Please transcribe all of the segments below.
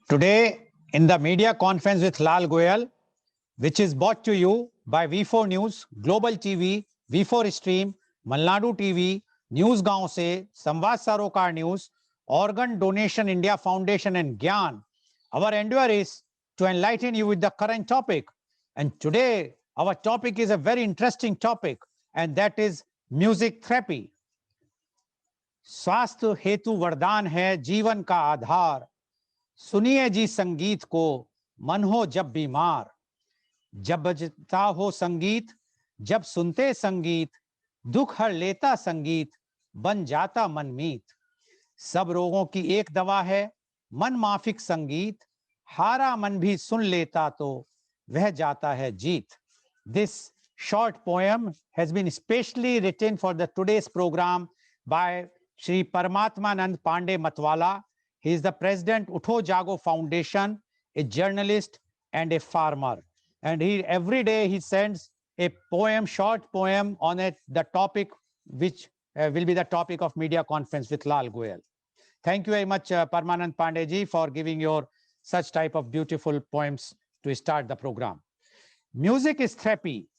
Today, in the media conference with Lal Goyal, which is brought to you by V4 News, Global TV, V4 Stream, Malnadu TV, News Gaon Se, Samvad Sarokar News, Organ Donation India Foundation and Gyan. Our endeavor is to enlighten you with the current topic. And today, our topic is a very interesting topic, and that is music therapy. स्वास्थ्य हेतु वरदान है जीवन का आधार, सुनिए जी संगीत को, मन हो जब बीमार। जब बजता हो संगीत, जब सुनते संगीत, दुख हर लेता संगीत, बन जाता मनमीत। सब रोगों की एक दवा है मन माफिक संगीत, हारा मन भी सुन लेता तो वह जाता है जीत। This short poem has been specially written for the today's program by Shri Paramatmanand Pandey Matwala. He is the president Utho Jago Foundation, a journalist and a farmer. And every day he sends a poem, short poem on the topic which will be the topic of media conference with Lal Goyal. Thank you very much, Paramanand Pandey ji, for giving your such type of beautiful poems to start the program. Music is therapy.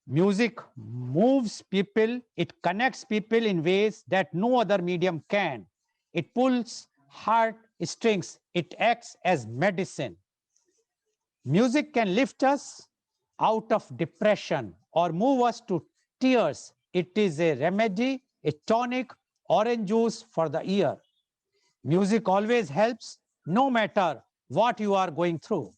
Music moves people, it connects people in ways that no other medium can. It pulls heart strings, it acts as medicine. Music can lift us out of depression or move us to tears. It is a remedy, a tonic, orange juice for the ear. Music always helps, no matter what you are going through.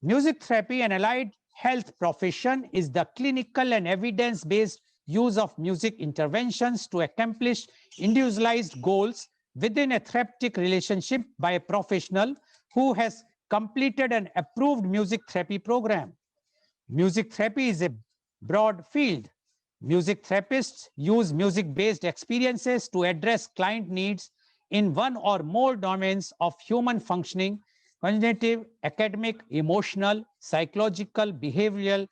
Music therapy, an allied health profession, is the clinical and evidence-based use of music interventions to accomplish individualized goals within a therapeutic relationship by a professional who has completed an approved music therapy program. Music therapy is a broad field. Music therapists use music-based experiences to address client needs in one or more domains of human functioning: cognitive, academic, emotional, psychological, behavioral,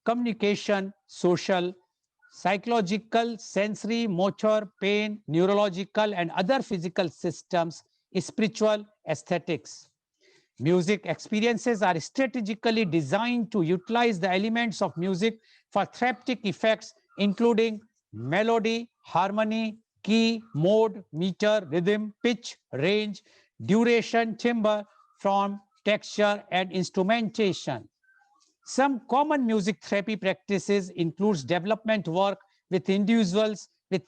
communication, social, psychological, sensory, motor, pain, neurological, and other physical systems, spiritual, aesthetics. Music experiences are strategically designed to utilize the elements of music for therapeutic effects, including melody, harmony, key, mode, meter, rhythm, pitch, range, duration, timbre, form, texture, and instrumentation. Some common music therapy practices includes development work with individuals with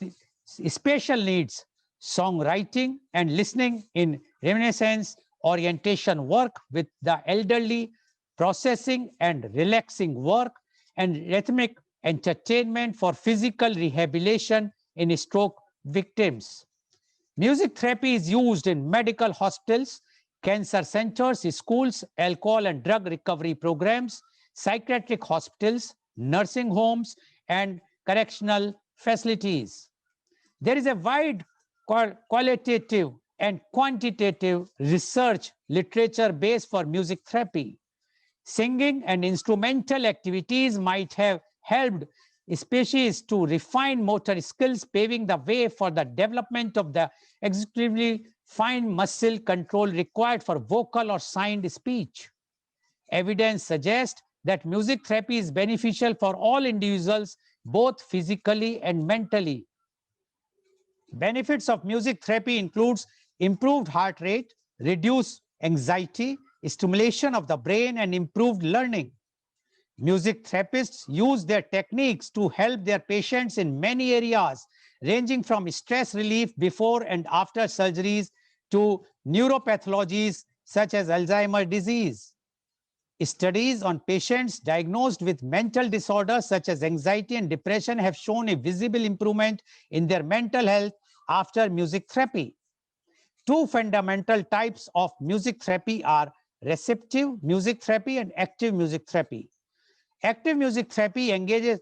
special needs, songwriting and listening in reminiscence, orientation work with the elderly, processing and relaxing work, and rhythmic entertainment for physical rehabilitation in stroke victims. Music therapy is used in medical hospitals, cancer centers, schools, alcohol and drug recovery programs, psychiatric hospitals, nursing homes, and correctional facilities. There is a wide qualitative and quantitative research literature base for music therapy. Singing and instrumental activities might have helped species to refine motor skills, paving the way for the development of the executively fine muscle control required for vocal or signed speech. Evidence suggests that music therapy is beneficial for all individuals, both physically and mentally. Benefits of music therapy includes improved heart rate, reduced anxiety, stimulation of the brain, and improved learning. Music therapists use their techniques to help their patients in many areas, ranging from stress relief before and after surgeries to neuropathologies such as Alzheimer's disease. Studies on patients diagnosed with mental disorders such as anxiety and depression have shown a visible improvement in their mental health after music therapy. Two fundamental types of music therapy are receptive music therapy and active music therapy. Active music therapy engages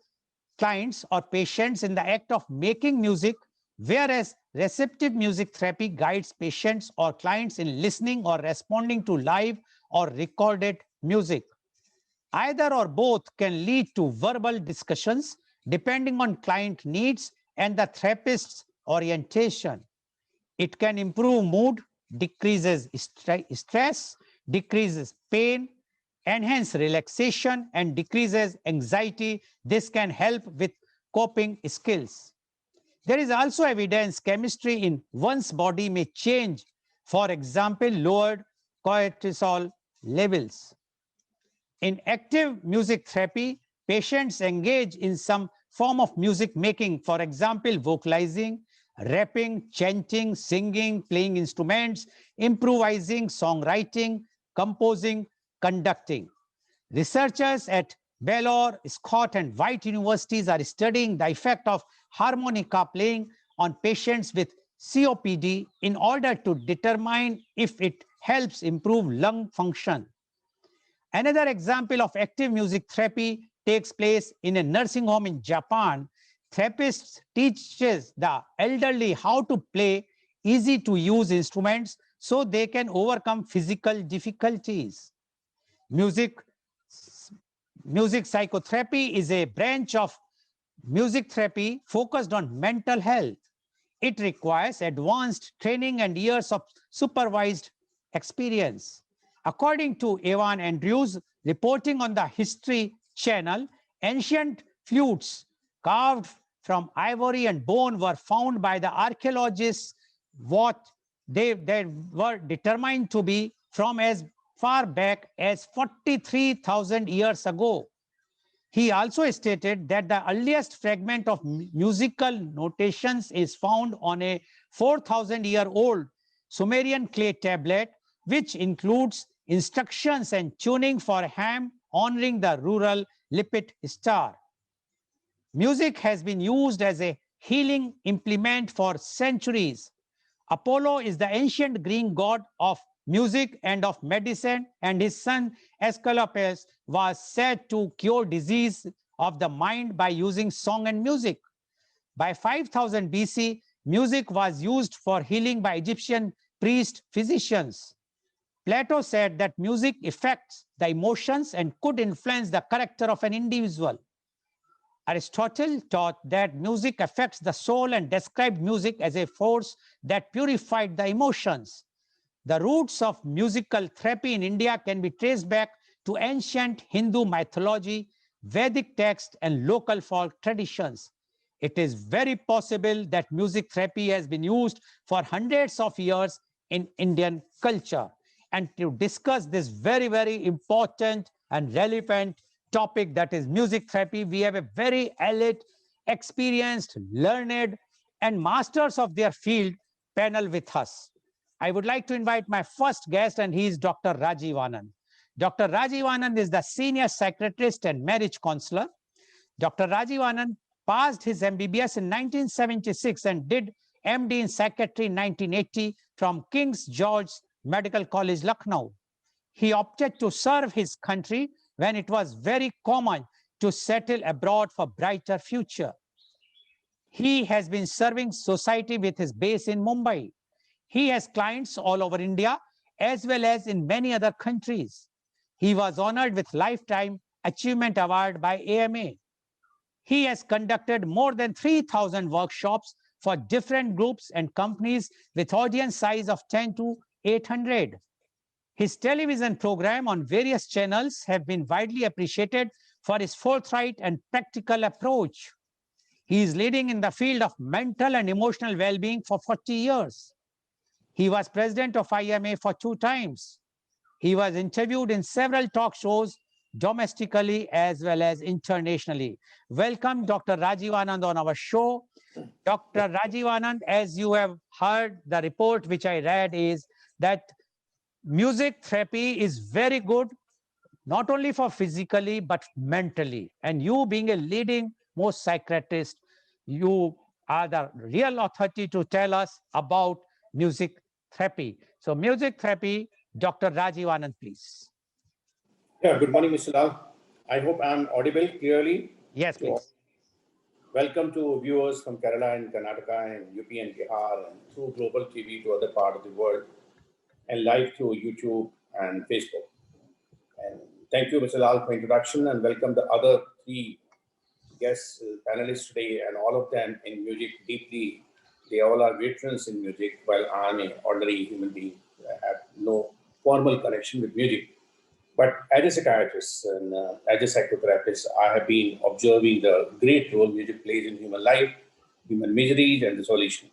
clients or patients in the act of making music, whereas receptive music therapy guides patients or clients in listening or responding to live or recorded music. Either or both can lead to verbal discussions depending on client needs and the therapist's orientation. It can improve mood, decreases stress, decreases pain, enhance relaxation, and decreases anxiety. This can help with coping skills. There is also evidence chemistry in one's body may change. For example, lowered cortisol levels. In active music therapy, patients engage in some form of music making, for example, vocalizing, rapping, chanting, singing, playing instruments, improvising, songwriting, composing, conducting. Researchers at Baylor, Scott, and White universities are studying the effect of harmonica playing on patients with COPD in order to determine if it helps improve lung function. Another example of active music therapy takes place in a nursing home in Japan. Therapists teaches the elderly how to play easy to use instruments so they can overcome physical difficulties. Music psychotherapy is a branch of music therapy focused on mental health. It requires advanced training and years of supervised experience. According to Evan Andrews, reporting on the History Channel, ancient flutes carved from ivory and bone were found by the archaeologists. What they were determined to be from as far back as 43,000 years ago. He also stated that the earliest fragment of musical notations is found on a 4,000-year-old Sumerian clay tablet, which includes instructions and tuning for Ham, honoring the rural Lipit star. Music has been used as a healing implement for centuries. Apollo is the ancient Greek god of music and of medicine, and his son Asclepius was said to cure disease of the mind by using song and music. By 5000 BC, music was used for healing by Egyptian priest physicians. Plato said that music affects the emotions and could influence the character of an individual. Aristotle taught that music affects the soul and described music as a force that purified the emotions. The roots of musical therapy in India can be traced back to ancient Hindu mythology, Vedic texts, and local folk traditions. It is very possible that music therapy has been used for hundreds of years in Indian culture. And to discuss this very, very important and relevant topic, that is music therapy, we have a very elite, experienced, learned, and masters of their field panel with us. I would like to invite my first guest, and he is Dr. Rajiv Anand. Dr. Rajiv Anand is the senior psychiatrist and marriage counselor. Dr. Rajiv Anand passed his MBBS in 1976 and did MD in psychiatry in 1980 from King's George Medical College, Lucknow. He opted to serve his country when it was very common to settle abroad for brighter future. He has been serving society with his base in Mumbai. He has clients all over India as well as in many other countries. He was honored with Lifetime Achievement Award by AMA. He has conducted more than 3,000 workshops for different groups and companies with audience size of 10 to 800. His television program on various channels have been widely appreciated for his forthright and practical approach. He is leading in the field of mental and emotional well-being for 40 years. He was president of IMA for 2 times. He was interviewed in several talk shows domestically as well as internationally. Welcome, Dr. Rajiv Anand, on our show. Dr. Rajiv Anand, as you have heard, the report which I read is that music therapy is very good, not only for physically, but mentally. And you being a leading most psychiatrist, you are the real authority to tell us about music therapy. So music therapy, Dr. Rajiv Anand, please. Yeah, good morning, Mr. Lal. I hope I'm audible clearly. Yes, please. Welcome to viewers from Kerala and Karnataka and UP and Bihar and through global TV to other part of the world and live through YouTube and Facebook. And thank you, Mr. Lal, for introduction, and welcome the other 3 guests, panelists today, and all of them in music deeply. They all are veterans in music, while I'm an ordinary human being. I have no formal connection with music. But as a psychiatrist and as a psychotherapist, I have been observing the great role music plays in human life, human miseries and resolution.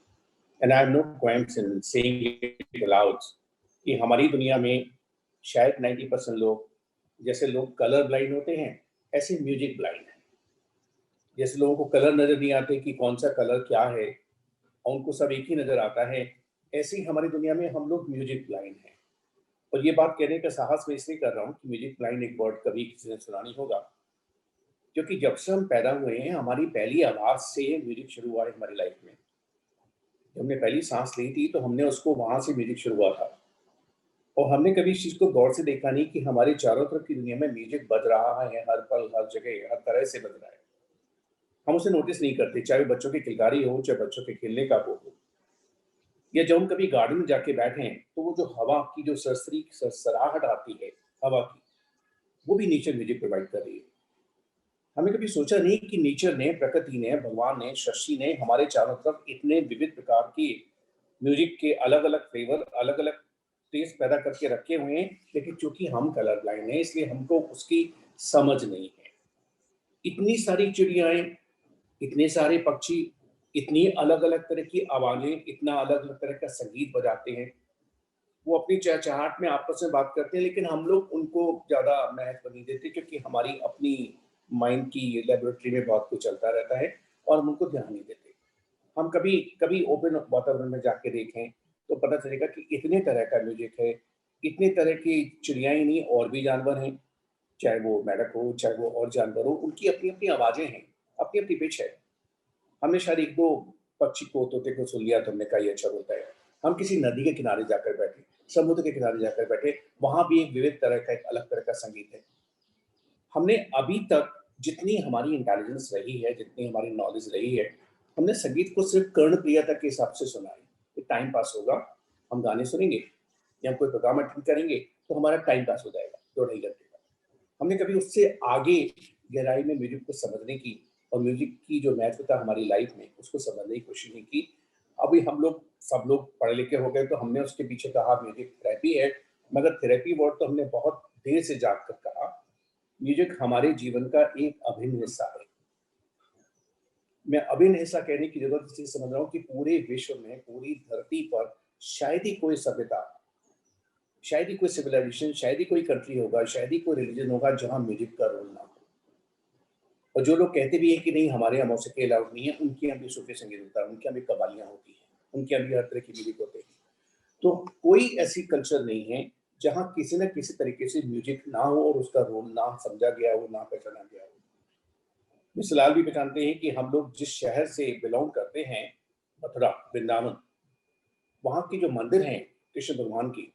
And I have no qualms in saying it aloud कि हमारी दुनिया में शायद 90% लोग जैसे लोग colour blind होते हैं ऐसे म्यूजिक ब्लाइंड हैं। जैसे लोगों को कलर नजर नहीं आते कि कौन सा कलर क्या है और उनको सब एक ही नजर आता है, ऐसे ही हमारी दुनिया में हम लोग म्यूजिक ब्लाइंड हैं। और ये बात कहने का साहस मैं इसलिए कर रहा हूँ कि म्यूजिक ब्लाइंड एक वर्ड कभी किसी ने सुना नहीं होगा, क्योंकि जब से हम पैदा हुए हैं हमारी पहली आवाज से म्यूजिक शुरू हुआ है हमारी लाइफ में। जब हमने पहली सांस ली थी तो हमने उसको वहां से म्यूजिक शुरू हुआ था और हमने कभी इस चीज को गौर से देखा नहीं कि हमारे चारों तरफ की दुनिया में म्यूजिक बज रहा है, हर पल हर जगह हर तरह से बज रहा है। हम उसे नोटिस नहीं करते, चाहे बच्चों की किलकारी हो, चाहे बच्चों के खेलने का हो, या जब हम कभी गार्डन में जाके बैठे हैं तो वो जो हवा की जो सरसरी सरसराहट आती है हवा की, वो भी नेचर म्यूजिक प्रोवाइड कर रही है। हमने कभी सोचा नहीं कि नेचर ने, प्रकृति ने, भगवान ने, सृष्टि ने हमारे चारों तरफ इतने विविध प्रकार के म्यूजिक के अलग अलग फ्लेवर, अलग अलग टेस्ट पैदा करके रखे हुए हैं, लेकिन चूंकि हम कलर ब्लाइंड हैं इसलिए हमको उसकी समझ नहीं है। इतनी सारी चिड़ियाएं, इतने सारे पक्षी, इतनी अलग अलग तरह की आवाजें, इतना अलग अलग तरह का संगीत बजाते हैं, वो अपनी चहचहाट में आपस में बात करते हैं, लेकिन हम लोग उनको ज्यादा महत्व नहीं देते क्योंकि हमारी अपनी माइंड की लेबोरेटरी में बहुत कुछ चलता रहता है और हम उनको ध्यान नहीं देते। हम कभी कभी ओपन वातावरण में जाके देखें तो पता चलेगा कि इतने तरह का म्यूजिक है, इतने तरह की चिड़ियाएं नहीं और भी जानवर हैं, चाहे वो मेंढक हो, चाहे वो और जानवर हो, उनकी अपनी अपनी आवाजें हैं, अपनी अपनी पिच है। हमने शायद एक दो पक्षी को, तोते को सुन लिया तो हमने कहा ये अच्छा बोलता है। हम किसी नदी के किनारे जाकर बैठे, समुद्र के किनारे जाकर बैठे, वहां भी एक विविध तरह का, एक अलग तरह का संगीत है। हमने अभी तक जितनी हमारी इंटेलिजेंस रही है, जितनी हमारी नॉलेज रही है, हमने संगीत को सिर्फ कर्णप्रियता के हिसाब से सुना है कि टाइम पास होगा, हम गाने सुनेंगे या हम कोई प्रोग्राम अटेंड करेंगे तो हमारा टाइम पास हो जाएगा 2-2.5 घंटे का। हमने कभी उससे आगे गहराई में म्यूजिक को समझने की और म्यूजिक की जो महत्वता हमारी लाइफ में उसको समझने की कोशिश नहीं की। अभी हम लोग सब लोग पढ़े लिखे हो गए तो हमने उसके पीछे कहा म्यूजिक थेरेपी है, मगर थेरेपी वर्ड तो हमने बहुत देर से जाकर कहा। म्यूजिक हमारे जीवन का एक अभिन्न हिस्सा है। मैं अभिन्न हिस्सा कहने की जरूरत इसलिए समझ रहा हूँ कि पूरे विश्व में, पूरी धरती पर शायद ही कोई सभ्यता, शायद ही कोई सिविलाइजेशन, शायद ही कोई कंट्री होगा, शायद ही कोई रिलीजन होगा जहां म्यूजिक का रोल ना हो। और जो लोग कहते भी हैं कि नहीं हमारे यहाँ मौसीकी अलाउड नहीं है, उनके यहाँ भी सूफी संगीत होता है, उनके यहाँ भी कवालियाँ होती हैं, उनके यहाँ भी हर तरह की म्यूजिक होते हैं। तो कोई ऐसी कल्चर नहीं है जहाँ किसी न किसी तरीके से म्यूजिक ना हो और उसका रोल ना समझा गया हो, ना पहचाना गया हो। मिस लाल भी पहचानते हैं कि हम लोग जिस शहर से बिलोंग करते हैं, मथुरा, वृंदावन, वहाँ के जो मंदिर हैं कृष्ण भगवान की,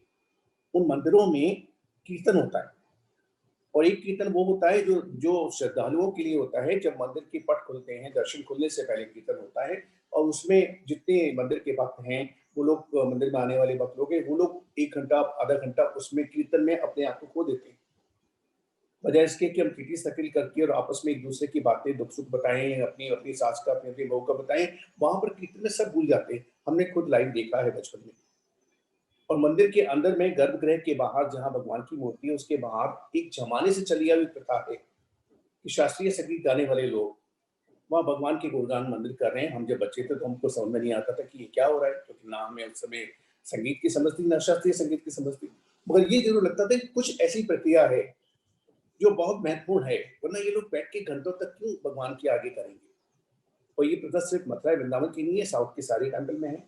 उन मंदिरों में कीर्तन होता है। और एक कीर्तन वो होता है जो जो श्रद्धालुओं के लिए होता है। जब मंदिर के पट खुलते हैं, दर्शन खुलने से पहले कीर्तन होता है और उसमें जितने मंदिर के भक्त हैं, वो लोग, मंदिर में आने वाले भक्त लोग हैं, वो लोग 1 घंटा आधा घंटा उसमें कीर्तन में अपने आप को खो देते हैं। बजाय इसके कि हम किटी सकिल करके और आपस में एक दूसरे की बातें, दुख सुख बताएं, अपनी अपनी सास का, अपनी अपनी बहू का बताएं, वहां पर कीर्तन में सब भूल जाते हैं। हमने खुद लाइव देखा है बचपन में। और मंदिर के अंदर में गर्भगृह के बाहर जहां भगवान की मूर्ति है, उसके बाहर एक जमाने से चली आ रही प्रथा है कि शास्त्रीय संगीत गाने वाले लोग वहां भगवान के गुणगान मंदिर कर रहे हैं। हम जब बच्चे थे तो हमको समझ में नहीं आता था कि ये क्या हो रहा है, क्योंकि ना हमें उस समय संगीत की समझ थी, ना शास्त्रीय संगीत की समझ थी। मगर ये जरूर लगता था कि कुछ ऐसी प्रक्रिया है जो बहुत महत्वपूर्ण है, वरना ये लोग बैठ के घंटों तक क्यों भगवान के आगे करेंगे। और ये प्रथा सिर्फ मथुरा वृंदावन की नहीं है, साउथ के सारे टेम्पल में है।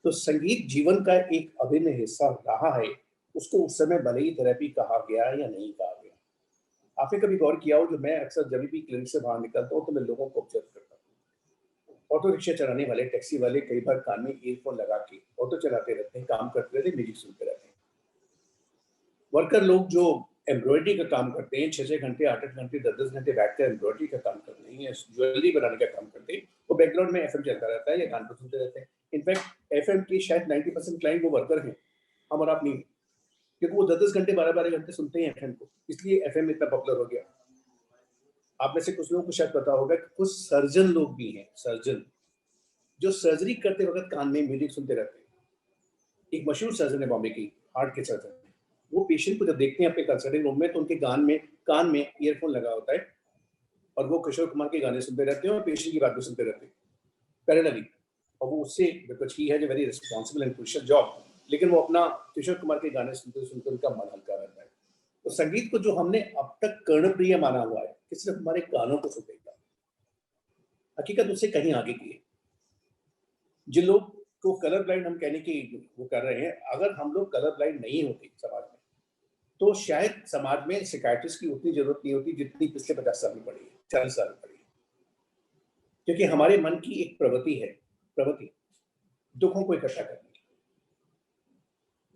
तो संगीत जीवन का एक अभिन्न हिस्सा रहा है। उसको उस समय भले ही थेरेपी कहा गया या नहीं कहा गया। आपने कभी गौर किया हो, जो मैं अक्सर जब भी क्लिनिक से बाहर निकलता हूँ तो मैं लोगों को ऑब्जर्व करता हूँ। ऑटो रिक्शा चलाने वाले, टैक्सी वाले कई बार कान में ईयरफोन लगा के ऑटो चलाते रहते हैं, काम करते रहते हैं, म्यूजिक सुनते रहते हैं। वर्कर लोग जो एम्ब्रॉयडरी का काम करते हैं, 6-6 घंटे, 8-8 घंटे, 10-10 घंटे बैठकर एम्ब्रॉयडरी का काम करते हैं या ज्वेलरी बनाने का काम करते हैं, वो बैकग्राउंड में एफएम चलता रहता है या गान सुनते रहते हैं। इनफैक्ट एफएम की शायद 90% क्लाइंट वो वर्कर हैं, हम और आप नहीं, क्योंकि वो 10-10 घंटे, 12-12 घंटे सुनते हैं एफएम को, इसलिए एफएम इतना पॉपुलर हो गया। आप में से कुछ लोगों को शायद पता होगा कि कुछ सर्जन लोग भी हैं, सर्जन, जो सर्जरी करते वक्त कान में म्यूजिक सुनते रहते हैं। एक मशहूर सर्जन है बॉम्बे की, हार्ट के सर्जन, वो पेशेंट को जब देखते हैं अपने कंसल्टिंग रूम में तो उनके कान में ईयरफोन लगा होता है और वो किशोर कुमार के गाने सुनते रहते हैं और पेशेंट की बात भी सुनते रहते हैं पैरेलली। और वो उससे, because he has a very responsible and crucial job, लेकिन वो अपना किशोर कुमार के गाने सुनते सुनते उनका मन हल्का रहता है। तो संगीत को जो हमने अब तक कर्णप्रिय माना हुआ है कि सिर्फ हमारे कानों को सुनेगा, हकीकत उससे कहीं आगे की है। जिन लोग को कलर ब्लाइंड हम कहने की वो कर रहे हैं, अगर हम लोग कलर ब्लाइंड नहीं होते समाज में तो शायद समाज में साइकियाट्रिस्ट की उतनी जरूरत नहीं होती जितनी पिछले 50 साल में पड़ी है, 40 साल में पड़ी है। क्योंकि हमारे मन की एक प्रवृत्ति दुखों को इकट्ठा करने की।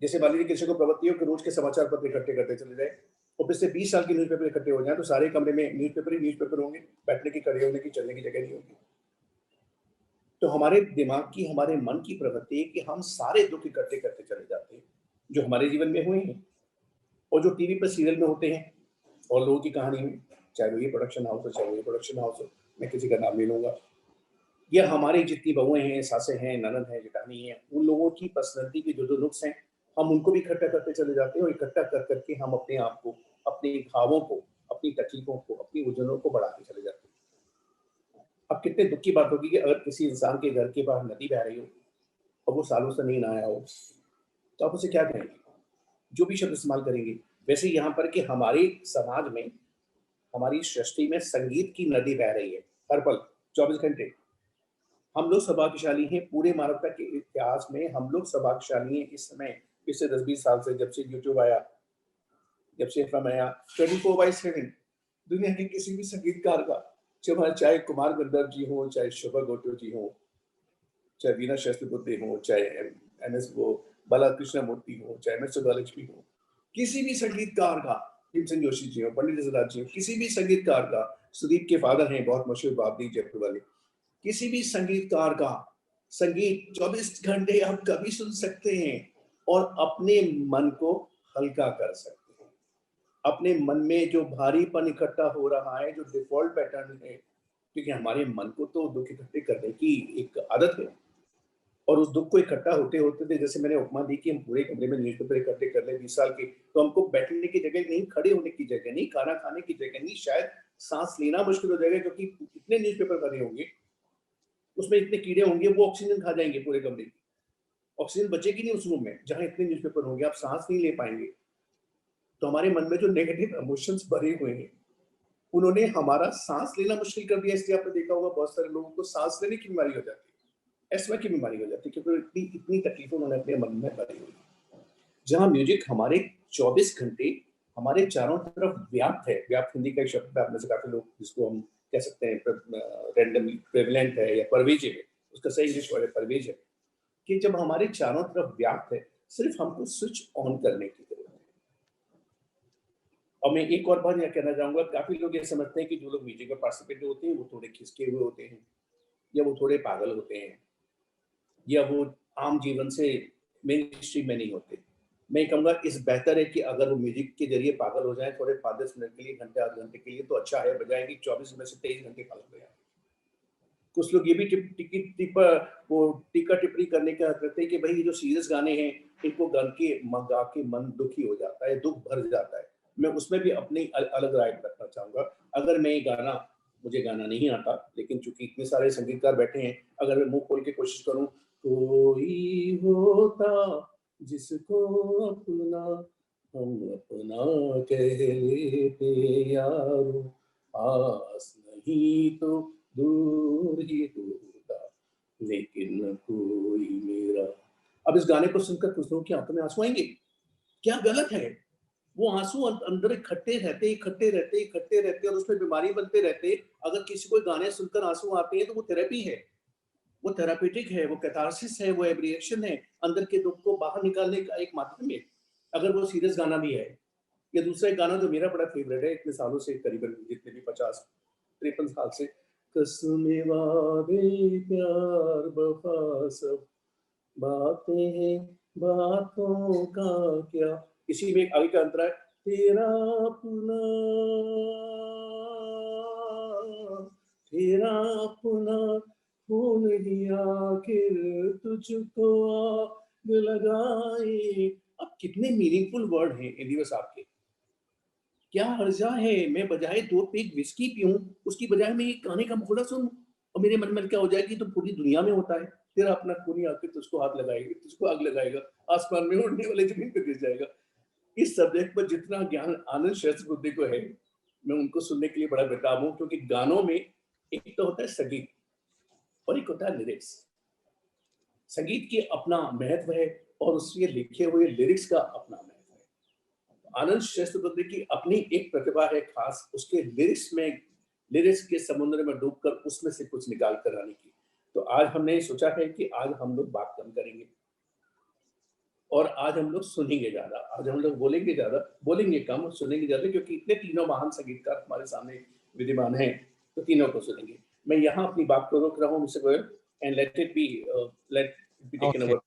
जैसे मान लीजिए किसी को प्रवृत्ति हो कि रोज के समाचार पत्र इकट्ठे करते चले जाए और पिछले 20 साल के न्यूज़पेपर इकट्ठे हो जाए तो सारे कमरे में न्यूज़पेपर होंगे, बैठने की, खड़े होने की, चलने की जगह नहीं होगी। तो हमारे दिमाग की, हमारे मन की प्रवृत्ति है कि हम सारे दुख इकट्ठे करते चले जाते हैं जो हमारे जीवन में हुए हैं और जो टीवी पर सीरियल में होते हैं और लोगों की कहानी में, चाहे वो ये प्रोडक्शन हाउस हो, चाहे वो ये प्रोडक्शन हाउस हो, मैं किसी का नाम ले लूंगा, या हमारी जितनी बहुएं हैं, सासें हैं, ननद हैं, जेठानी हैं, उन लोगों की पर्सनैलिटी के जो नुक्स हैं हम उनको भी इकट्ठा करते चले जाते हैं और इकट्ठा कर करके हम अपने आप को, अपने घावों को, अपनी तकलीफों को, अपनी उलझनों को बढ़ाते चले जाते हैं। अब कितने दुख की बात होगी कि अगर किसी इंसान के घर के बाहर नदी बह रही हो और वो सालों से नहीं नहाया हो तो आप उसे क्या कहेंगे, जो भी शब्द इस्तेमाल करेंगे। वैसे यहाँ पर कि हमारे समाज में, हमारी सृष्टि में संगीत की नदी बह रही है हर पल, 24 घंटे। हम लोग सौभाग्यशाली हैं, पूरे मानवता के इतिहास में हम लोग सौभाग्यशाली हैं इस समय, पिछले 10-20 साल से, जब से यूट्यूब आया, जब से FM आया, 24/7 दुनिया के किसी भी संगीतकार का, चाहे कुमार गंधर्व जी हो, चाहे शोभा गोटो जी हो, चाहे वीणा शास्त्री हो, चाहे MS वो बालाकृष्ण मूर्ति हो, चाहे MS सुब्बालक्ष्मी हो, किसी भी संगीतकार का, भीमसेन जोशी जी हो, पंडित जसराज जी हो, किसी भी संगीतकार का, सुदीप के फादर हैं बहुत मशहूर बाबली जयपुर वाले, किसी भी संगीतकार का संगीत 24 घंटे आप कभी सुन सकते हैं और अपने मन को हल्का कर सकते हैं। अपने मन में जो भारीपन इकट्ठा हो रहा है, जो डिफॉल्ट पैटर्न है, क्योंकि हमारे मन को तो दुख इकट्ठे करने की एक आदत है और उस दुख को इकट्ठा होते होते थे, जैसे मैंने उपमा दी कि हम पूरे कमरे में न्यूज़पेपर इकट्ठे कर ले 20 साल के, तो हमको बैठने की जगह नहीं, खड़े होने की जगह नहीं, खाना खाने की जगह नहीं, शायद सांस लेना मुश्किल हो जाएगा क्योंकि इतने न्यूज़पेपर भरे होंगे, उसमें इतने कीड़े होंगे, वो ऑक्सीजन खा जाएंगे पूरे कमरे की। ऑक्सीजन बचेगी नहीं उस रूम में जहां इतने न्यूज़पेपर होंगे, आप सांस नहीं ले पाएंगे। तो हमारे मन में जो नेगेटिव इमोशंस भरे हुए हैं, उन्होंने हमारा सांस लेना मुश्किल कर दिया। इसलिए आपने देखा होगा बहुत सारे लोगों को सांस लेने की बीमारी हो जाती है, एस्मा की बीमारी हो जाती है, क्योंकि इतनी इतनी तकलीफ उन्होंने अपने मन में भरी हुई। जहां म्यूजिक हमारे 24 घंटे हमारे चारों तरफ व्याप्त है, व्याप्त हिंदी का एक शब्द है, आप में से काफी लोग जिसको हम कह सकते हैं रैंडमली प्रेवलेंट है या परवेजिव है, उसका सही इंग्लिश वर्ड है परवेज है, कि जब हमारे चारों तरफ व्याप्त है, सिर्फ हमको स्विच ऑन करने की जरूरत है। और मैं एक और बात यह कहना चाहूंगा, काफी लोग ये समझते हैं कि जो लोग म्यूजिक में पार्टिसिपेट होते हैं वो थोड़े खिसके हुए होते हैं या वो थोड़े पागल होते हैं या वो आम जीवन से मेन स्ट्रीम में नहीं होते। मैं कहूँगा इस बेहतर है कि अगर वो म्यूजिक के जरिए पागल हो जाए थोड़े 5-10 मिनट के लिए, घंटे आध घंटे के लिए, तो अच्छा है, बजाय कि 24 में से 23 घंटे पागल हो जाए। कुछ लोग ये भी टीका टिप्पणी करने का करते हैं कि भाई ये जो सीरियस गाने हैं इनको गा के मन दुखी हो जाता है, दुख भर जाता है। मैं उसमें भी अपनी अलग राय रखना चाहूंगा। अगर मैं ये गाना, मुझे गाना नहीं आता, लेकिन चूंकि इतने सारे संगीतकार बैठे हैं, अगर मैं मुंह खोल के कोशिश करूं, कोई होता जिसको अपना हम अपना कह लेते यारो, आस नहीं तो दूर ही होता लेकिन कोई मेरा। अब इस गाने को सुनकर कुछ लोगों की आंखों में आंसू आएंगे, क्या गलत है? वो आंसू अंदर इकट्ठे रहते इकट्ठे रहते इकट्ठे रहते और उसमें बीमारी बनते रहते। अगर किसी को गाने सुनकर आंसू आते हैं तो वो थेरेपी है, वो थेरापेटिक है, वो कैथारसिस है, वो एब्रिएशन है, अंदर के दुख को बाहर निकालने का एक माध्यम है। अगर वो सीरियस गाना भी है, या दूसरा एक गाना जो मेरा बड़ा फेवरेट है इतने सालों से, करीबन जितने भी 50-53 साल से, कसमे वादे प्यार वफा सब बातें हैं बातों का क्या, इसी में आगे का अंतरा है, तेरा अपना तेरा अपना खून ही आखिर तुझको आग लगाए, अब कितने मीनिंगफुल वर्ड हैं इन दिवस आपके। क्या हर्जा है मैं बजाय 2 पेग विस्की पीऊँ, उसकी बजाय मैं ये गाने का मुखड़ा सुनूँ और मेरे मन में क्या हो जाएगी तो पूरी दुनिया में होता है। तेरा अपना खूनी आके तुझको हाथ लगाएगी, तुझको आग लगाएगा, आसमान में उड़ने वाले ज़मीन पे गिर जाएगा। इस सब्जेक्ट पर जितना ज्ञान आनंद सहस्त्रबुद्धे को है, मैं उनको सुनने के लिए बड़ा बेताब हूँ क्योंकि गानों में एक तो होता है संगीत और एक होता है लिरिक्स। संगीत की अपना महत्व है और उसके लिखे हुए लिरिक्स का अपना महत्व है। आनंद सहस्त्रबुद्धे की अपनी एक प्रतिभा है खास, उसके लिरिक्स के समुद्र में डूबकर उसमें से कुछ निकाल कर आने की। तो आज हमने सोचा है कि आज हम लोग बात कम करेंगे और आज हम लोग सुनेंगे ज्यादा, आज हम लोग बोलेंगे ज्यादा, बोलेंगे कम और सुनेंगे ज्यादा, क्योंकि इतने तीनों महान संगीतकार हमारे सामने विद्यमान हैं, तो तीनों को सुनेंगे। मैं यहाँ अपनी बात को रोक रहा हूँ mister Goyal, and let be taken Okay. Over.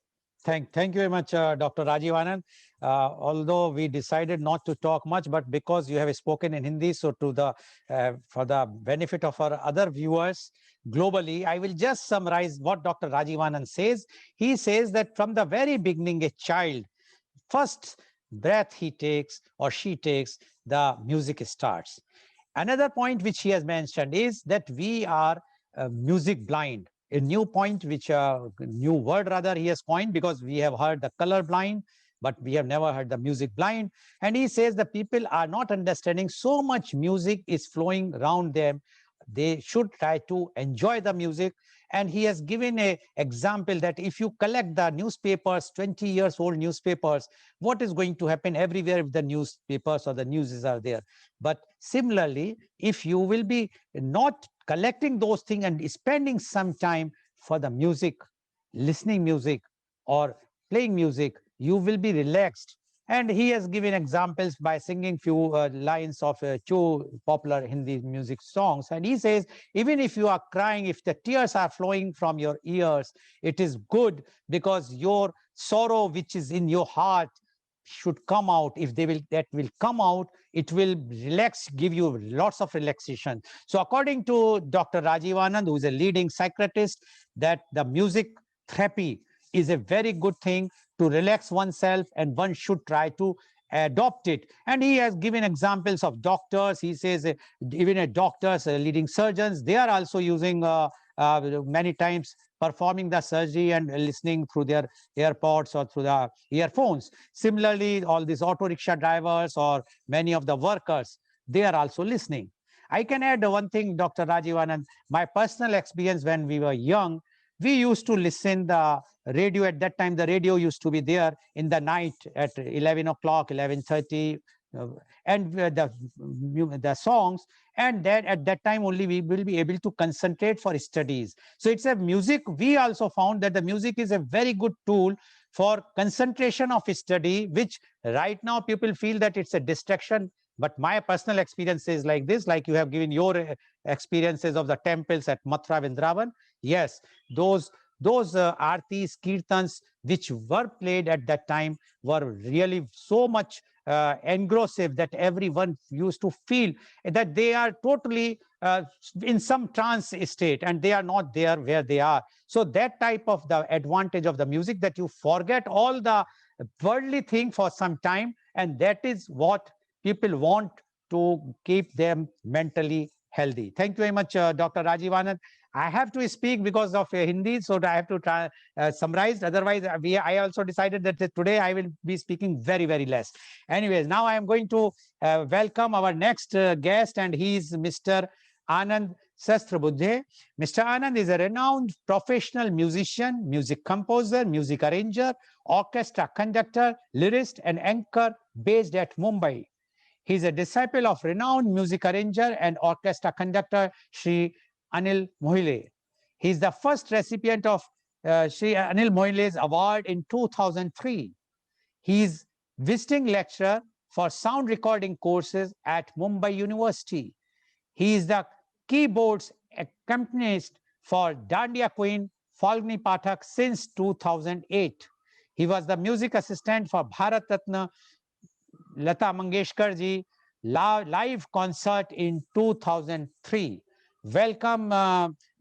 Thank you very much, Dr. Rajiv Anand. Although we decided not to talk much, but because you have spoken in Hindi, so for the benefit of our other viewers globally, I will just summarize what Dr. Rajiv Anand says. He says that from the very beginning, a child, first breath he takes or she takes, the music starts. Another point which he has mentioned is that we are music blind. A new point, new word rather he has coined, because we have heard the color blind, but we have never heard the music blind. And he says the people are not understanding so much music is flowing around them. They should try to enjoy the music. And he has given an example that if you collect the newspapers, 20 years old newspapers, what is going to happen everywhere if the newspapers or the newses are there? But similarly, if you will be not collecting those things and spending some time for the music, listening music or playing music, you will be relaxed. And he has given examples by singing few lines of two popular Hindi music songs. And he says, even if you are crying, if the tears are flowing from your ears, it is good, because your sorrow which is in your heart should come out. If that will come out, it will relax, give you lots of relaxation. So according to Dr. Rajiv Anand, who is a leading psychiatrist, that the music therapy is a very good thing to relax oneself, and one should try to adopt it. And he has given examples of doctors. He says even doctors, leading surgeons, they are also using many times performing the surgery and listening through their AirPods or through the earphones. Similarly, all these auto rickshaw drivers or many of the workers, they are also listening. I can add one thing, Dr. Rajiv Anand. My personal experience, when we were young, we used to listen the radio. At that time, the radio used to be there in the night at 11 o'clock, 11:30, and the songs, and that at that time only we will be able to concentrate for studies. So it's a music. We also found that the music is a very good tool for concentration of study, which right now people feel that it's a distraction. But my personal experience is like this, like you have given your experiences of the temples at Mathura, Vrindavan. Yes, those artis, kirtans, which were played at that time, were really so much engrossive that everyone used to feel that they are totally in some trance state and they are not there where they are. So that type of the advantage of the music, that you forget all the worldly thing for some time, and that is what people want to keep them mentally healthy. Thank you very much, Dr. Rajiv Anand. I have to speak because of Hindi, so I have to try summarize. Otherwise, I also decided that today I will be speaking very, very less. Anyways, now I am going to welcome our next guest, and he is Mr. Anand Sahasrabudhe. Mr. Anand is a renowned professional musician, music composer, music arranger, orchestra conductor, lyrist, and anchor based at Mumbai. He is a disciple of renowned music arranger and orchestra conductor Sri Anil Mohile. He is the first recipient of Sri Anil Mohile's award in 2003. He is visiting lecturer for sound recording courses at Mumbai University. He is the keyboards accompanist for Dandiya Queen Falguni Pathak since 2008. He was the music assistant for Bharat Ratna Lata Mangeshkar ji live concert in 2003. welcome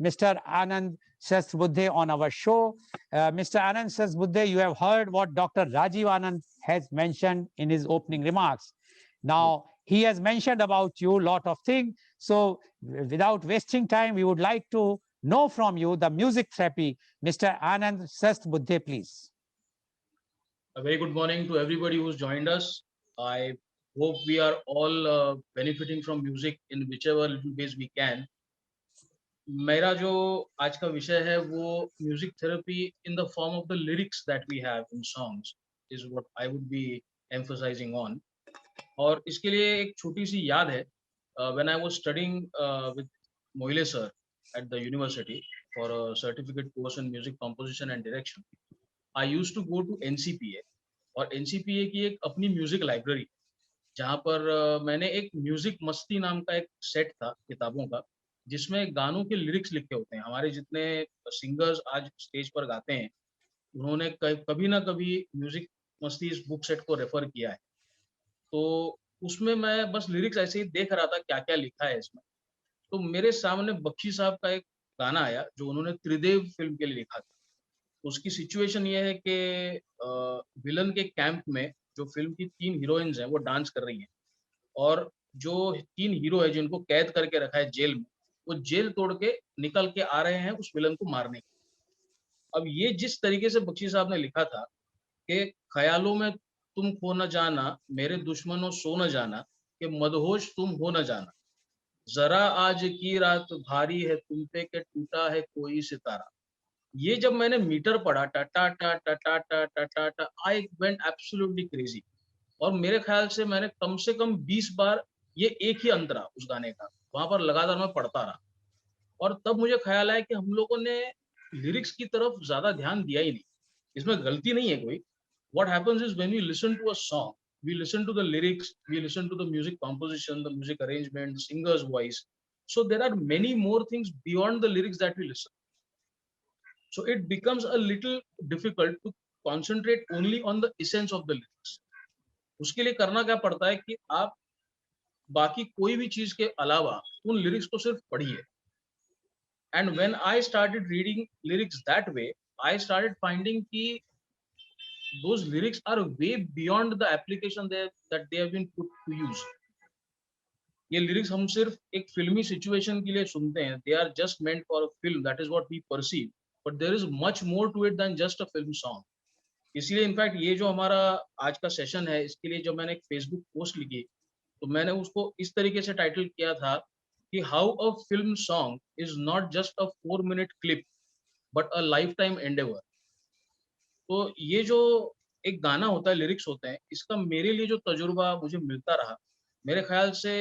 Mr. Anand Sastbuddhe on our show. Mr. Anand Sastbuddhe, you have heard what Dr. Rajiv Anand has mentioned in his opening remarks. Now, he has mentioned about you a lot of things. So without wasting time, we would like to know from you the music therapy. Mr. Anand Sastbuddhe, please. A very good morning to everybody who's joined us. I hope we are all benefiting from music in whichever little ways we can. मेरा जो आज का विषय है वो music therapy in the form of the lyrics that we have in songs is what I would be emphasizing on. और इसके लिए एक छोटी सी याद है. When I was studying with Moile sir at the university for a certificate course in music composition and direction, I used to go to NCPA. और NCPA की एक अपनी म्यूजिक लाइब्रेरी, जहाँ पर मैंने एक म्यूजिक मस्ती नाम का एक सेट था किताबों का, जिसमें गानों के लिरिक्स लिखे होते हैं. हमारे जितने सिंगर्स आज स्टेज पर गाते हैं, उन्होंने कभी ना कभी म्यूजिक मस्ती इस बुक सेट को रेफर किया है. तो उसमें मैं बस लिरिक्स ऐसे ही देख रहा था क्या क्या लिखा है इसमें. तो मेरे सामने बख्शी साहब का एक गाना आया जो उन्होंने त्रिदेव फिल्म के लिए लिखा था. उसकी सिचुएशन ये है कि विलन के कैंप में जो फिल्म की 3 हीरोइंस हैं वो डांस कर रही हैं, और जो 3 हीरो है जिनको कैद करके रखा है जेल में, वो जेल तोड़ के निकल के आ रहे हैं उस विलन को मारने के. अब ये जिस तरीके से बख्शी साहब ने लिखा था कि ख्यालों में तुम खो न जाना, मेरे दुश्मनों सो न जाना, कि मदहोश तुम हो न जाना, जरा आज की रात भारी है तुम पे के टूटा है कोई सितारा. ये जब मैंने मीटर पढ़ा टा टा टा टा टा टा टा टा टा, आई वेंट एब्सोल्युटली क्रेजी. और मेरे ख्याल से मैंने कम से कम 20 बार ये एक ही अंतरा उस गाने का वहां पर लगातार मैं पढ़ता रहा. और तब मुझे ख्याल आया कि हम लोगों ने लिरिक्स की तरफ ज्यादा ध्यान दिया ही नहीं. इसमें गलती नहीं है कोई. What happens is when we listen to a song, we listen to the lyrics, we listen to the music composition, the music arrangement, the singer's voice. So there are many more things beyond the lyrics that we listen. So it becomes a little difficult to concentrate only on the essence of the lyrics. उसके लिए करना क्या पड़ता है कि आप बाकी कोई भी चीज के अलावा उन लिरिक्स को सिर्फ पढ़िए. And when I started reading lyrics that way, I started finding कि those lyrics are way beyond the application that they have been put to use. ये lyrics हम सिर्फ एक फिल्मी सिचुएशन के लिए सुनते हैं. They are just meant for a film. That is what we perceive. But there is much more to it than just a film song. इसलिए इनफैक्ट ये जो हमारा आज का सेशन है, इसके लिए जब मैंने एक फेसबुक पोस्ट लिखी, तो मैंने उसको इस तरीके से टाइटल किया था कि how a film song is not just a 4-minute clip but a life time Endeavour. तो ये जो एक गाना होता है, लिरिक्स होते हैं, इसका मेरे लिए जो तजुर्बा मुझे मिलता रहा, मेरे ख्याल से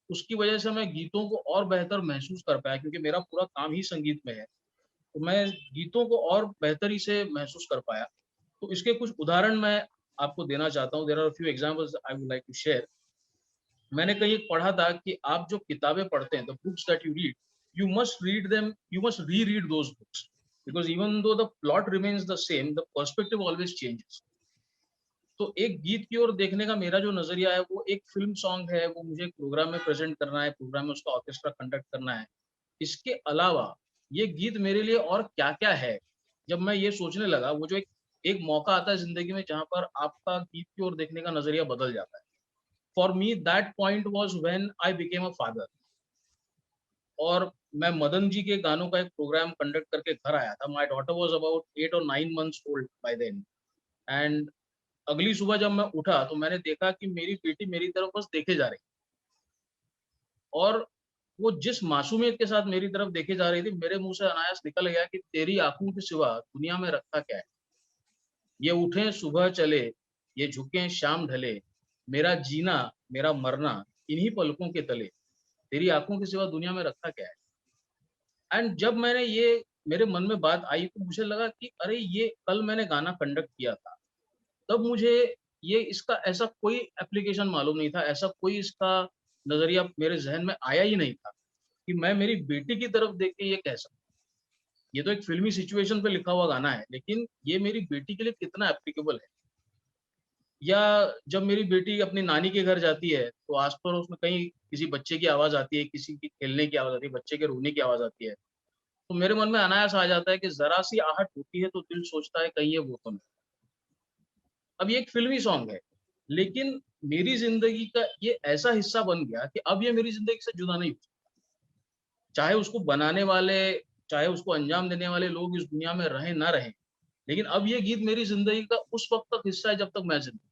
उसकी वजह से मैं गीतों को और बेहतर महसूस कर पाया, क्योंकि मेरा पूरा काम ही संगीत में है. तो मैं गीतों को और बेहतरी से महसूस कर पाया. तो इसके कुछ उदाहरण मैं आपको देना चाहता हूँ. There are few examples I would like to share. मैंने कहीं पढ़ा था कि आप जो किताबें पढ़ते हैं, the books that you read, you must read them, you must read those books, because even though the plot remains the same, the perspective always changes. तो एक गीत की ओर देखने का मेरा जो नजरिया है, वो एक फिल्म सॉन्ग है, वो मुझे एक प्रोग्राम में प्रेजेंट करना है, प्रोग्राम में उसका ऑर्केस्ट्रा कंडक्ट करना है. इसके अलावा ये गीत मेरे लिए और क्या क्या है, जब मैं ये सोचने लगा, वो जो एक मौका आता है जिंदगी में जहां पर आपका गीत की ओर देखने का नजरिया बदल जाता है. For me that point was when I became a father. और मैं मदन जी के गानों का एक प्रोग्राम कंडक्ट करके घर आया था. My daughter was about 8 or 9 months old by then. And अगली सुबह जब मैं उठा तो मैंने देखा कि मेरी बेटी मेरी तरफ बस देखे जा रही, और वो जिस मासूमियत के साथ मेरी तरफ देखे जा रही थी, मेरे मुंह से अनायास निकल गया कि तेरी आंखों के सिवा दुनिया में रखा क्या है. ये उठे सुबह चले, ये झुके शाम ढले, मेरा जीना मेरा मरना इन्हीं पलकों के तले, तेरी आंखों के सिवा दुनिया में रखा क्या है. एंड जब मैंने ये मेरे मन में बात आई, तो मुझे लगा कि अरे ये कल मैंने गाना कंडक्ट किया था. तब मुझे ये इसका ऐसा कोई एप्लीकेशन मालूम नहीं था, ऐसा कोई इसका नजरिया मेरे जहन में आया ही नहीं था कि मैं मेरी बेटी की तरफ देख के ये कह सकूं. ये तो एक फिल्मी सिचुएशन पे लिखा हुआ गाना है, लेकिन ये मेरी बेटी के लिए कितना एप्लीकेबल है. या जब मेरी बेटी अपनी नानी के घर जाती है तो आस पड़ोस में कहीं किसी बच्चे की आवाज आती है, किसी की खेलने की आवाज आती है, बच्चे के रोने की आवाज आती है, तो मेरे मन में अनायास आ जाता है कि जरा सी आहट होती है तो दिल सोचता है कहीं ये वो तो नहीं। अब ये एक फिल्मी सॉन्ग है, लेकिन मेरी जिंदगी का ये ऐसा हिस्सा बन गया कि अब ये मेरी जिंदगी से जुदा नहीं हो सकता। चाहे उसको बनाने वाले, चाहे उसको अंजाम देने वाले लोग इस दुनिया में रहें ना रहें, लेकिन अब ये गीत मेरी जिंदगी का उस वक्त तक हिस्सा है जब तक मैं जिंदा।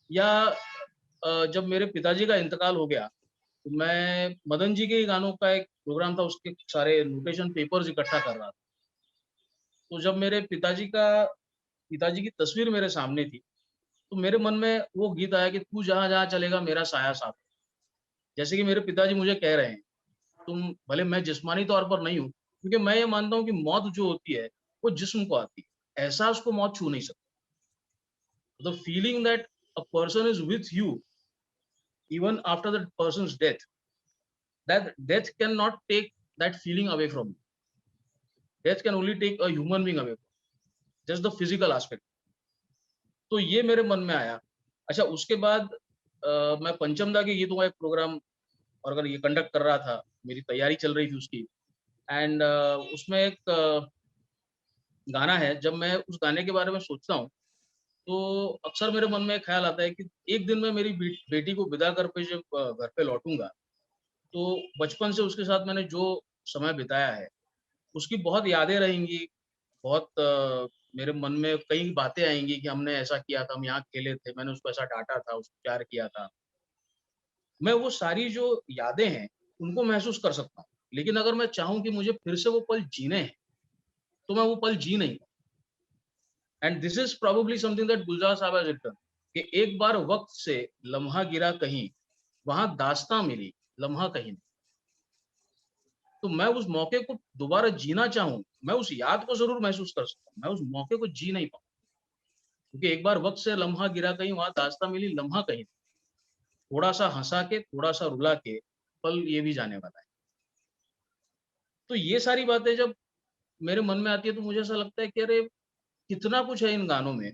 या जब मेरे पिताजी का इंतकाल हो गया, तो मैं मदन जी के ही गानों का एक प्रोग्राम था, उसके सारे नोटेशन पेपर्स इकट्ठा कर रहा था। तो जब मेरे पिताजी की तस्वीर मेरे सामने थी, तो मेरे मन में वो गीत आया कि तू जहाँ-जहाँ चलेगा मेरा साया साथ। जैसे कि मेरे पिताजी मुझे कह रहे हैं, तुम भले मैं जिस्मानी तौर पर नहीं हूँ, क्योंकि मैं ये मानता हूँ कि मौत जो होती है, वो जिस्म को आती है। एहसास को मौत छू नहीं सकती। The feeling that a person is with you even after that persons death, that death cannot take that feeling away from you. Death can only take a human being away from you. Just the physical aspect. तो ये मेरे मन में आया। अच्छा, उसके बाद मैं पंचमदा के गीतों का एक प्रोग्राम और अगर ये कंडक्ट कर रहा था, मेरी तैयारी चल रही थी उसकी। एंड उसमें एक गाना है, जब मैं उस गाने के बारे में सोचता हूँ, तो अक्सर मेरे मन में एक ख्याल आता है कि एक दिन मैं मेरी बेटी को विदा कर पे जब घर पे लौटूँगा, तो बचपन से उसके साथ मैंने जो समय बिताया है, उसकी बहुत यादें रहेंगी, बहुत मेरे मन में कई बातें आएँगी कि हमने ऐसा किया था, हम यहाँ खेले थे, मैंने उसको ऐसा डाँटा था, उसको प्यार किया था। मैं वो सारी जो यादें हैं, उनको महसूस कर सकता हूँ। लेकिन अगर मैं चाहूँ कि मुझे फिर से वो पल जीने हैं, तो मैं वो पल जी नहीं पाऊँ। And this is probably something that Gulzar साहब हैज़ रिटन कि एक बार वक़्त से लम्हा गिरा कहीं, वहाँ दास्ताँ मिली, लम्हा कहीं नहीं। तो मैं उस मौके को दोबारा जीना चाहूँ, मैं उस याद को ज़रूर महसूस कर सकता हूँ, मैं उस मौके को जी नहीं पाऊँ। क्योंकि एक बार वक़्त से लम्हा गिरा कहीं, वहाँ दास्ताँ मिली, लम्हा कहीं। थोड़ा-सा हँसा के, थोड़ा-सा रुला के, पल ये भी जाने वाला है। तो ये सारी बातें जब मेरे मन में आती है, तो मुझे ऐसा लगता है कि अरे! कितना कुछ है इन गानों में,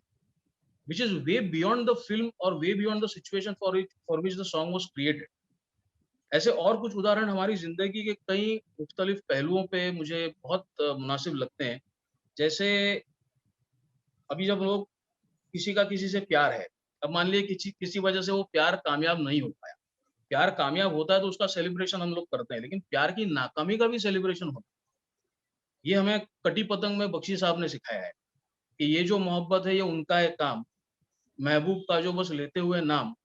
which is way beyond the film और way beyond the situation for which the song was created. ऐसे और कुछ उदाहरण हमारी ज़िंदगी के कई मुख्तलिफ पहलुओं पे मुझे बहुत मुनासिब लगते हैं। जैसे अभी जब लोग किसी का किसी से प्यार है, अब मान लीजिए किसी किसी वजह से वो प्यार कामयाब नहीं हो पाया। प्यार कामयाब होता है तो उसका सेलिब्रेशन हम लोग करते हैं, लेकिन प्यार की नाकामी का भी सेलिब्रेशन होता है। ये हमें कटी पतंग में बख्शी साहब ने सिखाया है कि ये जो मोहब्बत है ये उनका है काम, महबूब का जो बस लेते हुए नाम,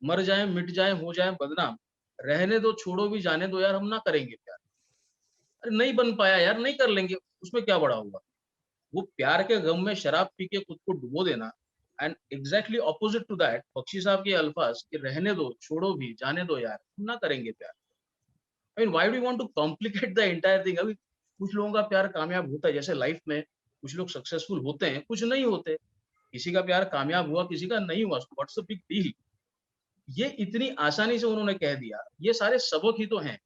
मर जाएँ, मिट जाएँ, हो जाएँ बदनाम, रहने दो, छोड़ो भी जाने दो यार हम ना करेंगे प्यार। अरे नहीं बन पाया यार, नहीं कर लेंगे, उसमें क्या बड़ा हुआ? वो प्यार के गम में शराब पी के खुद को डुबो देना and exactly opposite to that Bakshi साहब के अल्फाज़ कि रहने दो, छोड़ो भी, जाने दो यार, हम ना करेंगे प्यार। I mean why do you want to complicate the entire thing? अभी कुछ लोगों का प्यार कामयाब होता है, जैसे लाइफ़ में कुछ लोग सक्सेसफुल होते हैं, कुछ नहीं होते। किसी का प्यार कामयाब हुआ, किसी का नहीं हुआ, so what's the big deal? ये इतनी आसानी से उन्होंने कह दिया, ये सारे सबक ही तो हैं।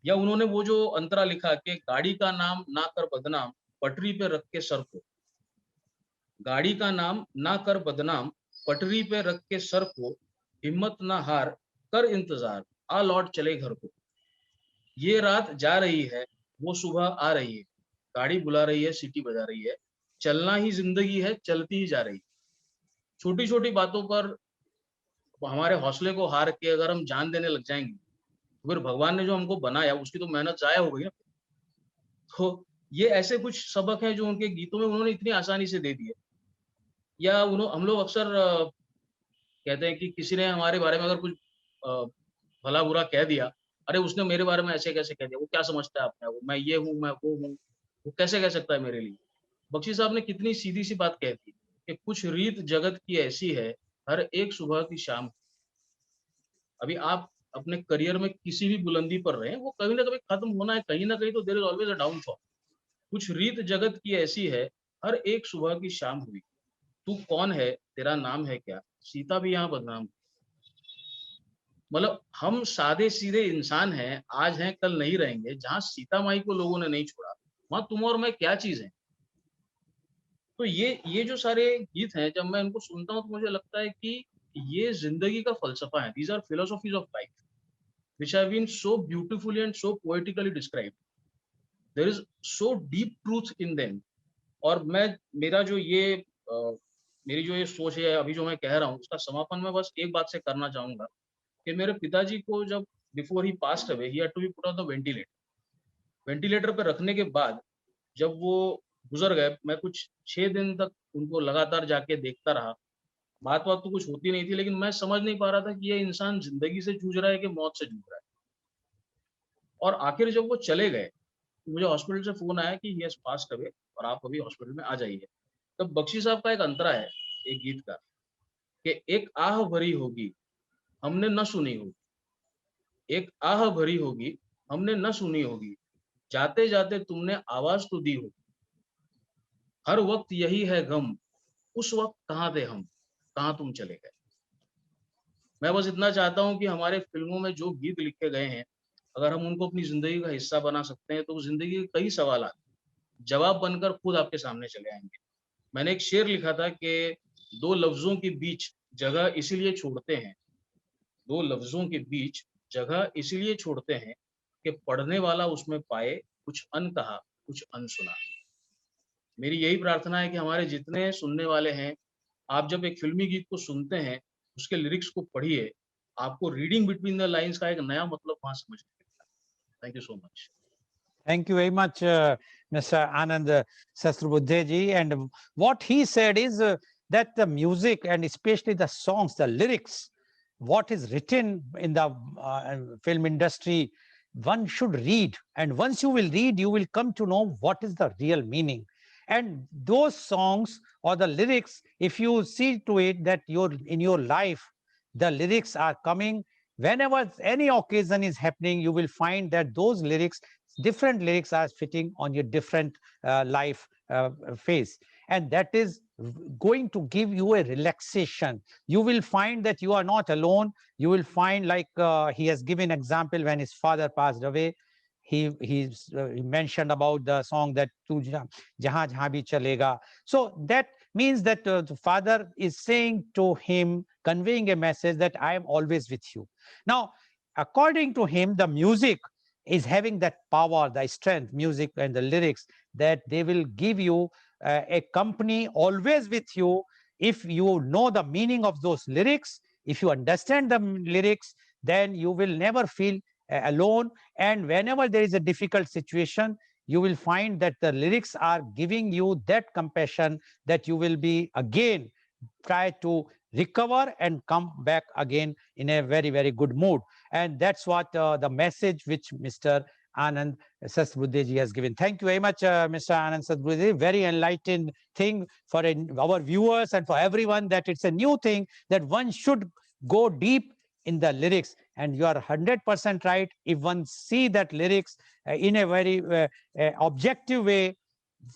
या उन्होंने वो जो अंतरा लिखा कि गाड़ी का नाम ना कर बदनाम, पटरी पे रख के सर को। गाड़ी का नाम ना कर बदनाम, पटरी पे रख के सर को, हिम्मत ना हार, कर इंतज़ार, आ लौट चले घर को। ये रात जा रही है, वो सुबह आ रही है, गाड़ी बुला रही है, सीटी बजा रही है, चलना ही ज़िंदगी है, चलती ही जा रही है। छोटी-छोटी बातों पर हमारे हौसले को हार के अगर हम जान देने लग जाएँगे, तो फिर भगवान ने जो हमको बनाया, उसकी तो मेहनत ज़ाया हो गई ना। तो ये ऐसे कुछ सबक हैं जो उनके गीतों में उन्होंने इतनी आसानी से दे दिए। या हम लोग अक्सर कहते हैं कि किसी ने हमारे बारे में अगर कुछ अ, भला-बुरा कह दिया, "अरे! उसने मेरे बारे में ऐसे कैसे कह दिया? वो क्या समझता है अपने आप को? मैं ये हूँ, मैं वो हूँ, वो कैसे कह सकता है मेरे लिए?" बख्शी साहब ने कितनी सीधी-सी बात कह दी कि कुछ रीत जगत की ऐसी है, हर एक सुबह की शाम। अभी आप अपने करियर में किसी भी बुलंदी पर रहें, वो कभी न कभी खत्म होना है, कहीं न कहीं तो there is always a downfall. कुछ रीत जगत की ऐसी है, हर एक सुबह की शाम हुई। तू कौन है? तेरा नाम है क्या? सीता भी यहाँ बदनाम। मतलब हम सादे-सीधे इंसान हैं, आज हैं कल नहीं रहेंगे। जहाँ सीता माई को लोगों ने नहीं छोड़ा, वहाँ तुम और मैं क्या चीज़ हैं? तो ये जो सारे गीत हैं, जब मैं इनको सुनता हूँ तो मुझे लगता है कि ये ज़िंदगी का फ़लसफ़ा है। These are philosophies of life which have been so beautifully and so poetically described. There is so deep truth in them. और मैं मेरा जो ये मेरी जो ये सोच है, अभी जो मैं कह रहा हूँ, उसका समापन मैं बस एक बात से करना चाहूँगा कि मेरे पिताजी को जब बिफोर ही passed away, he had to be put on the ventilator. Ventilator पे रखने के बाद जब वो गुज़र गए, मैं कुछ 6 दिन तक उनको लगातार जाके देखता रहा। बात-वात तो कुछ होती नहीं थी, लेकिन मैं समझ नहीं पा रहा था कि ये इंसान ज़िंदगी से जूझ रहा है कि मौत से जूझ रहा है। और आखिर जब वो चले गए, तो मुझे हॉस्पिटल से फ़ोन आया कि ही हैज़ पास्ड अवे और आप अभी हॉस्पिटल में आ जाइए। तब बख्शी साहब का एक अंतरा है, एक गीत का, कि एक आह भरी होगी, हमने न सुनी होगी। एक आह भरी होगी, हमने न सुनी होगी। जाते-जाते तुमने आवाज़ तो दी होगी। हर वक़्त यही है गम, उस वक़्त कहाँ थे हम? कहाँ तुम चले गए? मैं बस इतना चाहता हूँ कि हमारे फ़िल्मों में जो गीत लिखे गए हैं, अगर हम उनको अपनी ज़िंदगी का हिस्सा बना सकते हैं, तो वो ज़िंदगी के कई सवालात जवाब बनकर खुद आपके सामने चले आएँगे। मैंने एक शेर लिखा था कि 2 लफ्ज़ों के बीच जगह इसीलिए छोड़ते हैं, 2 लफ्ज़ों के बीच जगह इसीलिए छोड़ते हैं कि पढ़ने वाला उसमें पाए कुछ अनकहा, कुछ अनसुना। मेरी यही प्रार्थना है कि हमारे जितने सुनने वाले हैं, आप जब एक फ़िल्मी गीत को सुनते हैं, उसके लिरिक्स को पढ़िए, आपको रीडिंग बिटवीन द लाइन्स का एक नया मतलब वहाँ समझ में मिलता है। Thank you so much. Thank you very much, Mr. Anand Sasrabudhe. And what he said is that the music and especially the songs, the lyrics, what is written in the film industry, one should read. And once you will read, you will come to know what is the real meaning. And those songs or the lyrics, if you see to it that in your life, the lyrics are coming, whenever any occasion is happening, you will find that those lyrics, different lyrics are fitting on your different life phase, and that is going to give you a relaxation. You will find that you are not alone. You will find, like he has given example when his father passed away. He mentioned about the song that tu jahan jahan bhi chalega. So that means that the father is saying to him, conveying a message that I am always with you. Now, according to him, the music is having that power, the strength, music and the lyrics, that they will give you a company always with you. If you know the meaning of those lyrics, if you understand the lyrics, then you will never feel alone. And whenever there is a difficult situation, you will find that the lyrics are giving you that compassion, that you will be again try to recover and come back again in a very, very good mood. And that's what the message which Mr. Anand Sasbuddeji has given. Thank you very much, Mr. Anand Sasbuddeji. Very enlightened thing for our viewers and for everyone, that it's a new thing that one should go deep in the lyrics. And you are 100% right. If one see that lyrics in a very objective way,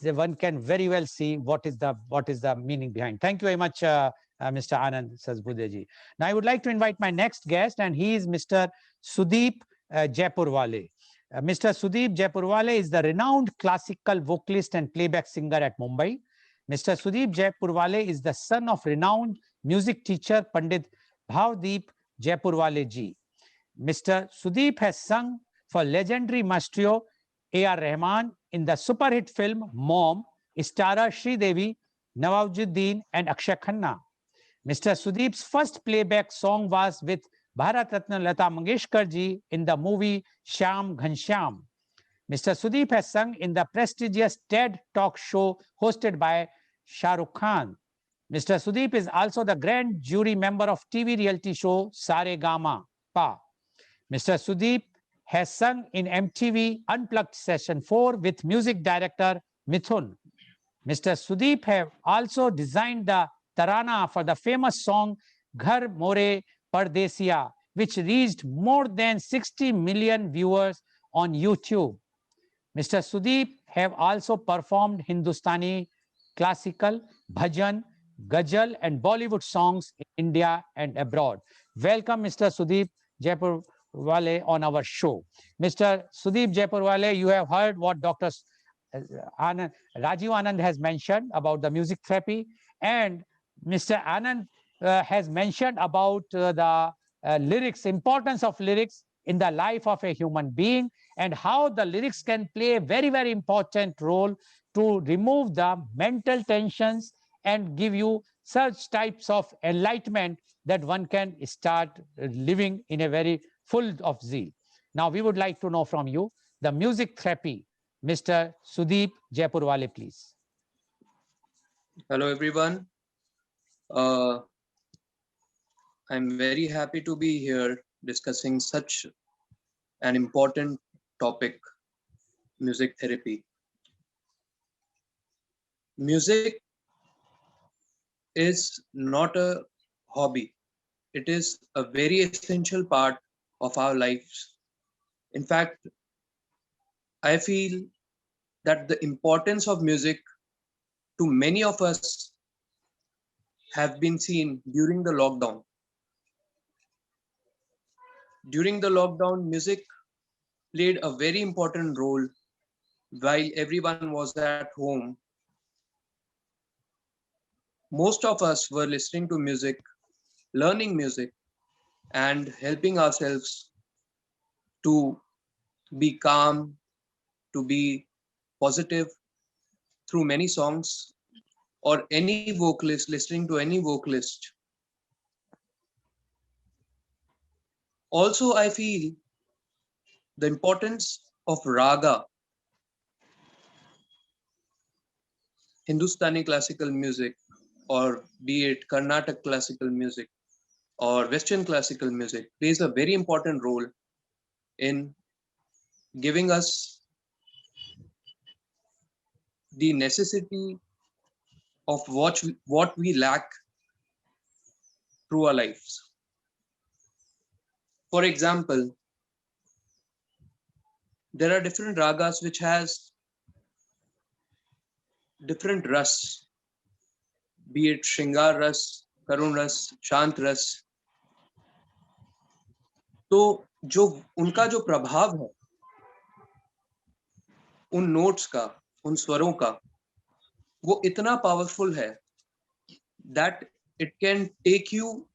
one can very well see what is the meaning behind. Thank you very much, Mr. Anand Sasbuddeji. Now I would like to invite my next guest, and he is Mr. Sudeep Jaipurwale. Mr. Sudeep Jaipurwale is the renowned classical vocalist and playback singer at Mumbai. Mr. Sudeep Jaipurwale is the son of renowned music teacher Pandit Bhavdeep Jaipurwale ji. Mr. Sudeep has sung for legendary maestro A.R. Rahman in the super hit film Mom, starrer Sridevi, Nawazuddin and Akshay Khanna. Mr. Sudeep's first playback song was with Bharat Ratna Lata Mangeshkar ji in the movie Shyam Ghanshyam. Mr. Sudeep has sung in the prestigious TED talk show hosted by Shah Rukh Khan. Mr. Sudeep is also the grand jury member of TV reality show Sare Gama Pa. Mr. Sudeep has sung in MTV Unplugged Session 4 with music director Mithun. Mr. Sudeep have also designed the tarana for the famous song Ghar More Pardesiya, which reached more than 60 million viewers on YouTube. Mr. Sudeep have also performed Hindustani, classical, bhajan, ghazal and Bollywood songs in India and abroad. Welcome, Mr. Sudeep Jaipurwale on our show. Mr. Sudeep Jaipurwale, you have heard what Dr. Rajiv Anand has mentioned about the music therapy, and Mr. Anand has mentioned about the lyrics, importance of lyrics in the life of a human being, and how the lyrics can play a very, very important role to remove the mental tensions and give you such types of enlightenment that one can start living in a very full of zeal. Now, we would like to know from you the music therapy. Mr. Sudeep Jaipurwale, please. Hello, everyone. I'm very happy to be here discussing such an important topic, music therapy. Music is not a hobby. It is a very essential part of our lives. In fact, I feel that the importance of music to many of us have been seen during the lockdown. During the lockdown, music played a very important role while everyone was at home. Most of us were listening to music, learning music, and helping ourselves to be calm, to be positive through many songs or any vocalist, listening to any vocalist. Also, I feel the importance of raga, Hindustani classical music, or be it Carnatic classical music or Western classical music, plays a very important role in giving us the necessity of what we lack through our lives. For example, there are different ragas which has different ras, be it Shringar ras, Karun ras, Shant ras. तो जो उनका जो प्रभाव है उन notes का, उन स्वरों का, वो इतना पावरफुल है that it can take you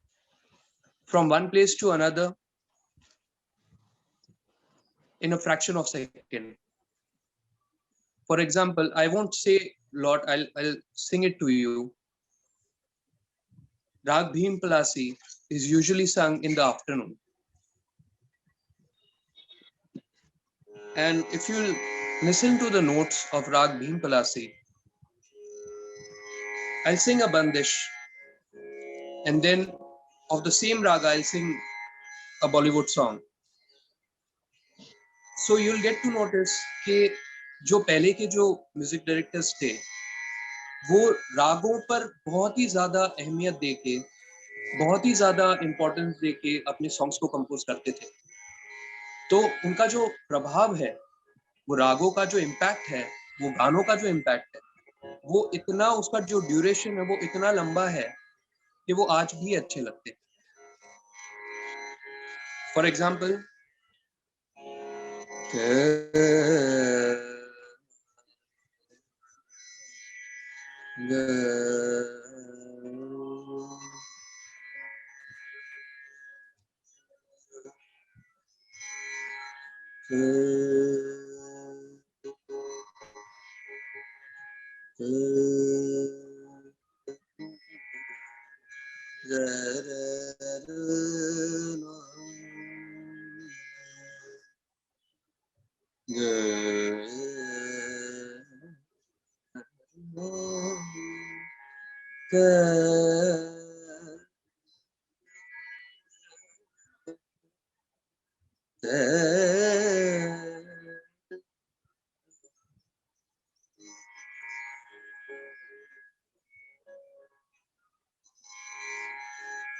from one place to another in a fraction of a second. For example, I won't say a lot, I'll sing it to you. Rag Bhim Palasi is usually sung in the afternoon. And if you listen to the notes of Rag Bhim Palasi, I'll sing a bandish, and then of the same raga, I'll sing a Bollywood song. So you'll get to notice कि जो पहले के जो music directors थे वो रागों पर बहुत ही ज्यादा अहमियत देके, बहुत ही ज्यादा इम्पोर्टेंस देके अपने सॉन्ग्स को कंपोज करते थे. तो उनका जो प्रभाव है, वो रागों का जो इम्पैक्ट है, वो गानों का जो इम्पैक्ट है, वो इतना, उसका जो ड्यूरेशन है वो इतना लंबा है कि वो आज भी अच्छे लगते हैं. फॉर एग्जाम्पल,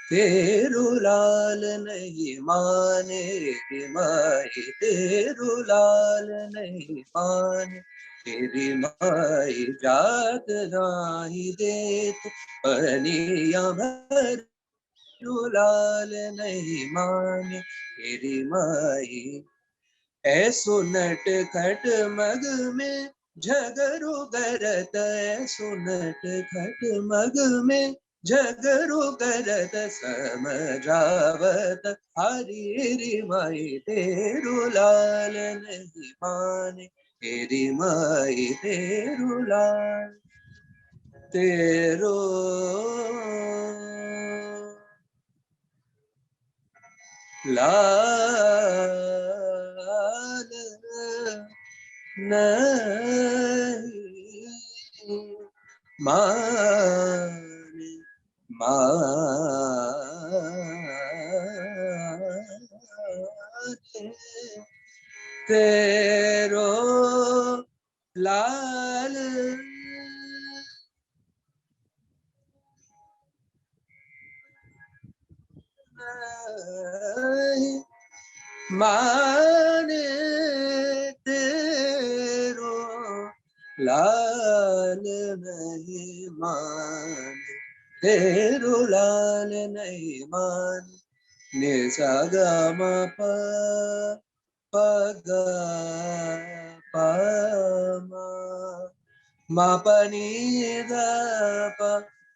तेरू लाल नहीं माने रे माई, तेरू लाल नहीं माने तेरी माई, जात नाही देत पनिया भर, लाल नहीं माने तेरी माई. ऐसो नट खट मग में झगरो करत सुनत खट मग में झगरो करत समझावत हरि रे माई तेरू लाल नहीं माने तेरी माई तेरू लाल तेरो लाल नहीं माने माने तेरो लाल नहीं माने तेरो लाल नहीं माने तेरो लाल नहीं माने नि सा ग म प प ग प म म प नि ध प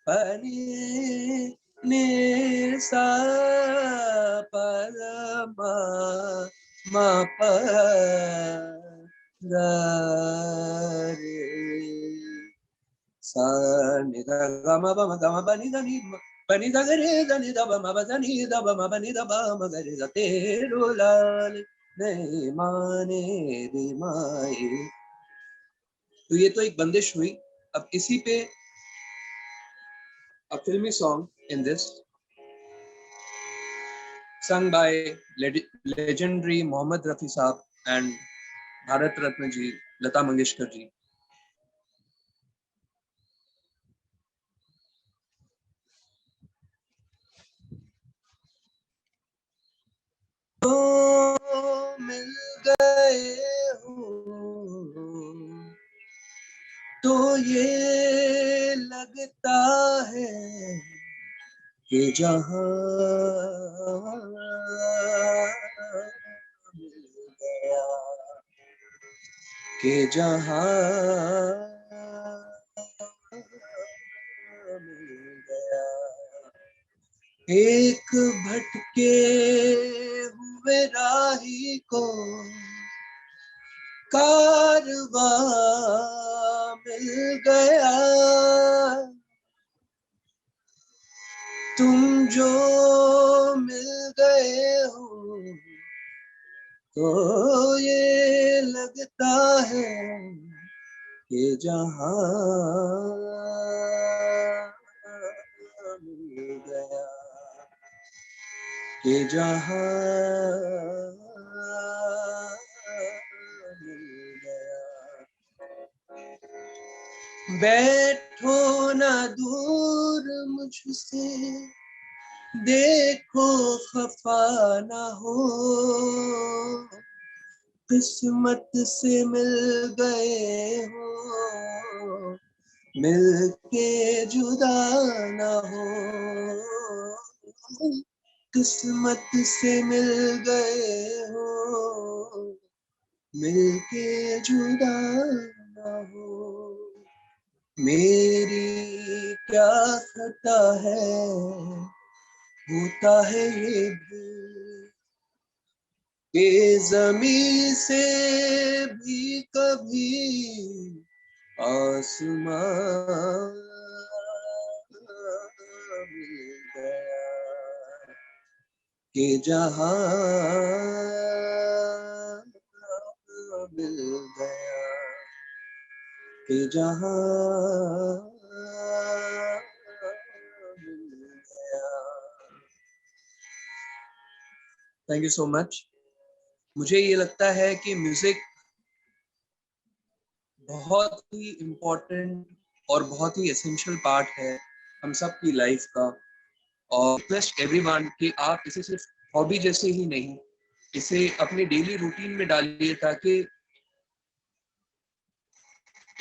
प नि नि सा प र म म प र रे सा नि ध ग म प म ग म प नि ध नि प नि ध ग रे ध नि ध प म प ध नि ध प म प नि ध प म ग रे ध तेरो लाल नहीं माने रे माए। तो ये तो एक बंदिश हुई। अब इसी पे a filmy song in this sung by legendary Mohammad Rafi Saab and Bharat Ratna ji Lata Mangeshkar ji. तो मिल गए हो तो ये लगता है कि जहां मिल गया कि जहां मिल गया एक भटके हुए राही को कारवां मिल गया तुम जो मिल गए हो तो ये लगता है कि जहां मिल गया कि जहां मिल गया बैठो ना दूर मुझसे देखो खफा ना हो किस्मत से मिल गए हो मिल के जुदा ना हो किस्मत से मिल गए हो मिल के जुदा ना हो मेरी क्या खता है होता है ये भी कि ज़मीं से भी कभी आसमान मिल गया कि जहां मिल गया कि जहां मिल गया। Thank you so much. मुझे ये लगता है कि म्यूजिक बहुत ही इम्पोर्टेंट और बहुत ही एसेंशियल पार्ट है हम सब की लाइफ का और रिक्वेस्ट एवरीवन कि आप इसे सिर्फ हॉबी जैसे ही नहीं इसे अपने डेली रूटीन में डालिए ताकि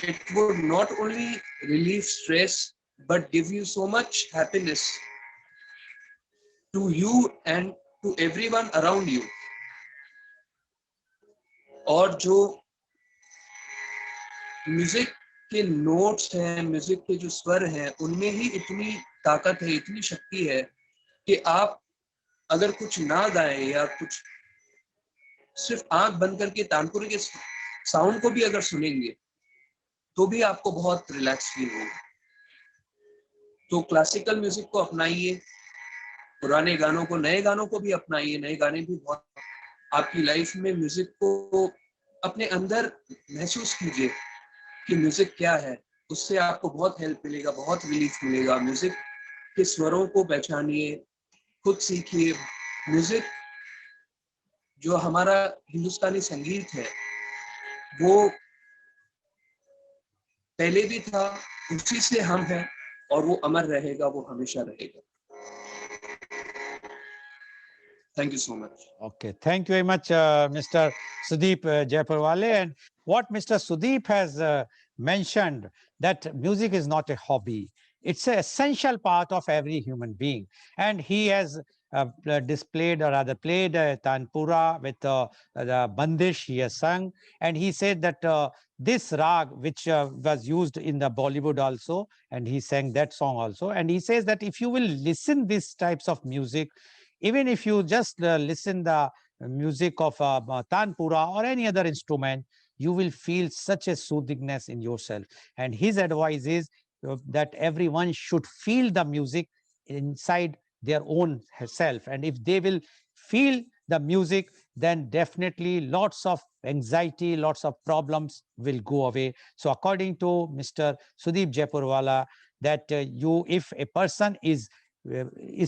it would not only relieve stress but give you so much happiness to you and to everyone around you। और जो म्यूजिक के नोट्स हैं, म्यूजिक के जो स्वर हैं, उनमें ही इतनी ताकत है, इतनी शक्ति है कि आप अगर कुछ ना गाएं या कुछ सिर्फ आंख बंद करके तानपुरे के साउंड को भी अगर सुनेंगे तो भी आपको बहुत रिलैक्स फील होगा। तो क्लासिकल म्यूजिक को अपनाइए, पुराने गानों को, नए गानों को भी अपनाइए। नए गाने भी बहुत आपकी लाइफ में, म्यूजिक को अपने अंदर महसूस कीजिए कि म्यूजिक क्या है। उससे आपको बहुत हेल्प मिलेगा, बहुत रिलीफ मिलेगा। म्यूजिक के स्वरों को पहचानिए, खुद सीखिए। म्यूजिक जो हमारा हिंदुस्तानी संगीत है वो पहले भी था, उसी से हम हैं और वो अमर रहेगा, वो हमेशा रहेगा। Thank you so much. Okay, thank you very much, Mr. Sudeep Jaipurwale. And what Mr. Sudeep has mentioned, that music is not a hobby. It's an essential part of every human being. And he has displayed, or rather played Tanpura with the Bandish he has sung. And he said that this rag, which was used in the Bollywood also, and he sang that song also. And he says that if you will listen these types of music, even if you just listen the music of tanpura or any other instrument, you will feel such a soothingness in yourself. And his advice is that everyone should feel the music inside their own self. And if they will feel the music, then definitely lots of anxiety, lots of problems will go away. So according to Mr. Sudeep Jaipurwala, that if a person is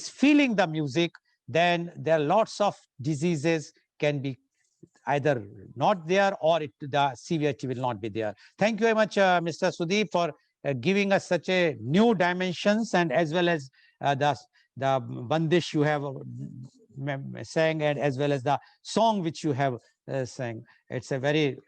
feeling the music, then there are lots of diseases can be either not there, or the severity will not be there. Thank you very much, Mr. Sudeep, for giving us such a new dimensions, and as well as the bandish you have sang, and as well as the song which you have sang. It's a very,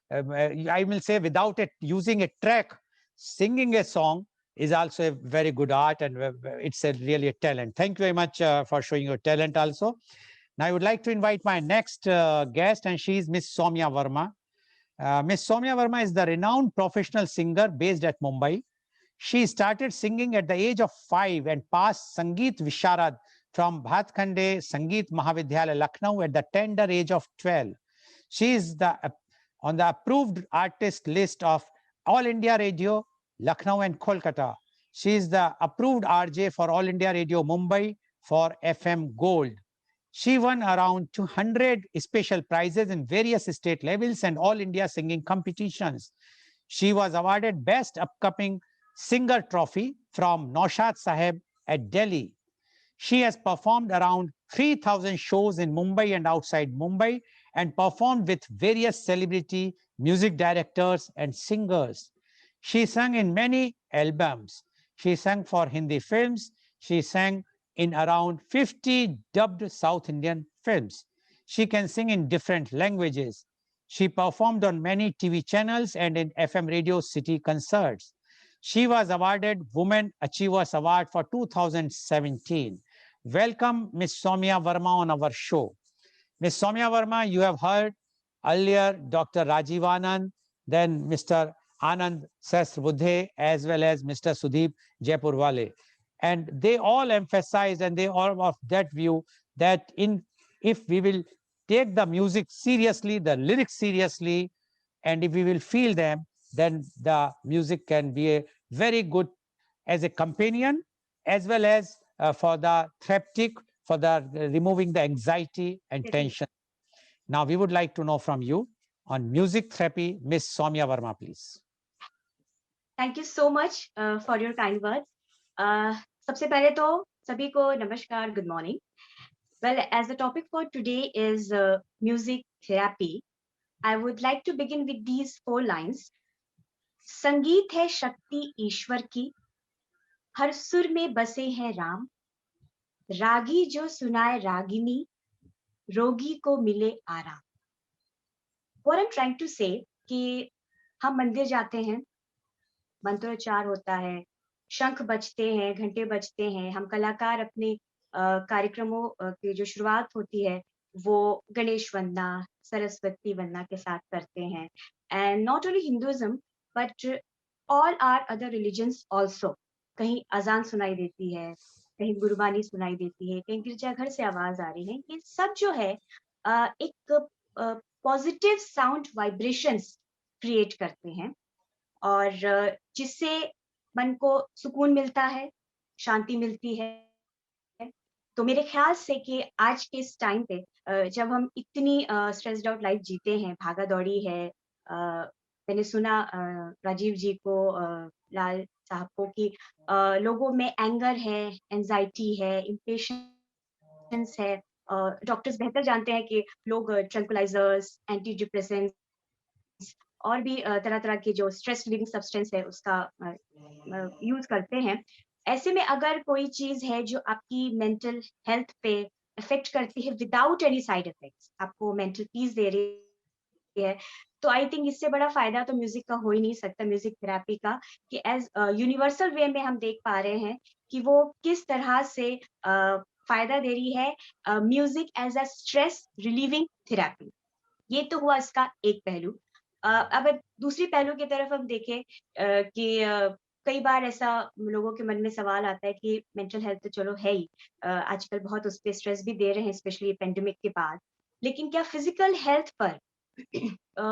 I will say, without it using a track, singing a song is also a very good art, and it's really a talent. Thank you very much for showing your talent also. Now I would like to invite my next guest, and she is Miss Soumya Verma. Miss Soumya Verma is the renowned professional singer based at Mumbai. She started singing at the age of 5 and passed Sangeet Visharad from Bhatkhande Sangeet Mahavidyalaya, Lucknow at the tender age of 12. She is on the approved artist list of All India Radio, Lucknow and Kolkata. She is the approved RJ for All India Radio Mumbai for FM Gold. She won around 200 special prizes in various state levels and All India singing competitions. She was awarded Best Upcoming Singer Trophy from Naushad Sahib at Delhi. She has performed around 3,000 shows in Mumbai and outside Mumbai, and performed with various celebrity music directors and singers. She sang in many albums. She sang for Hindi films. She sang in around 50 dubbed South Indian films. She can sing in different languages. She performed on many TV channels and in FM radio city concerts. She was awarded Women Achievers Award for 2017. Welcome, Ms. Soumya Verma, on our show. Ms. Soumya Verma, you have heard earlier Dr. Rajiv Anand, then Mr. Anand Sahasrabudhe, as well as Mr. Sudeep Jaipurwale. And they all emphasized, and they all of that view, that if we will take the music seriously, the lyrics seriously, and if we will feel them, then the music can be a very good as a companion, as well as for the therapeutic, for the removing the anxiety and tension. Now we would like to know from you on music therapy, Miss Soumya Verma, please. Thank you so much for your kind words. सबसे पहले तो सभी को नमस्कार, good morning. Well, as the topic for today is music therapy, I would like to begin with these 4 lines. संगीत है शक्ति ईश्वर की, हर सुर में बसे हैं राम, रागी जो सुनाए रागिनी, रोगी को मिले आराम. What I'm trying to say कि हम मंदिर जाते हैं, मंत्रोच्चार होता है, शंख बजते हैं, घंटे बजते हैं, हम कलाकार अपने कार्यक्रमों की जो शुरुआत होती है वो गणेश वंदना, सरस्वती वंदना के साथ करते हैं। And not only Hinduism but all are other religions also. कहीं अजान सुनाई देती है, कहीं गुरबानी सुनाई देती है, कहीं गिरजाघर से आवाज आ रही है। ये सब जो है एक पॉजिटिव साउंड वाइब्रेशंस क्रिएट करते हैं और जिससे मन को सुकून मिलता है, शांति मिलती है। तो मेरे ख्याल से कि आज के इस टाइम पे जब हम इतनी स्ट्रेस्ड आउट लाइफ जीते हैं, भागा दौड़ी है, मैंने सुना राजीव जी को, लाल साहब को, कि लोगों में एंगर है, एंजाइटी है, इम्पेशंस है। डॉक्टर्स बेहतर जानते हैं कि लोग ट्रैंक्विलाइजर्स, एंटी डिप्रेसेंट्स और भी तरह-तरह के जो स्ट्रेस रिलीविंग सब्सटेंस है उसका यूज़ करते हैं। ऐसे में अगर कोई चीज़ है जो आपकी मेंटल हेल्थ पे इफ़ेक्ट करती है विदाउट एनी साइड इफ़ेक्ट्स, आपको मेंटल पीस दे रही है, तो आई थिंक इससे बड़ा फ़ायदा तो म्यूज़िक का हो ही नहीं सकता, म्यूज़िक थेरेपी का, कि एज़ यूनिवर्सल वे में हम देख पा रहे हैं कि वो किस तरह से फ़ायदा दे रही है, music as a stress relieving therapy. ये तो हुआ इसका एक पहलू। अब दूसरी पहलू की तरफ हम देखें कि कई बार ऐसा लोगों के मन में सवाल आता है कि मेंटल हेल्थ तो चलो है ही, आजकल बहुत उस पे स्ट्रेस भी दे रहे हैं स्पेशली पेंडेमिक के बाद। लेकिन क्या फिजिकल हेल्थ पर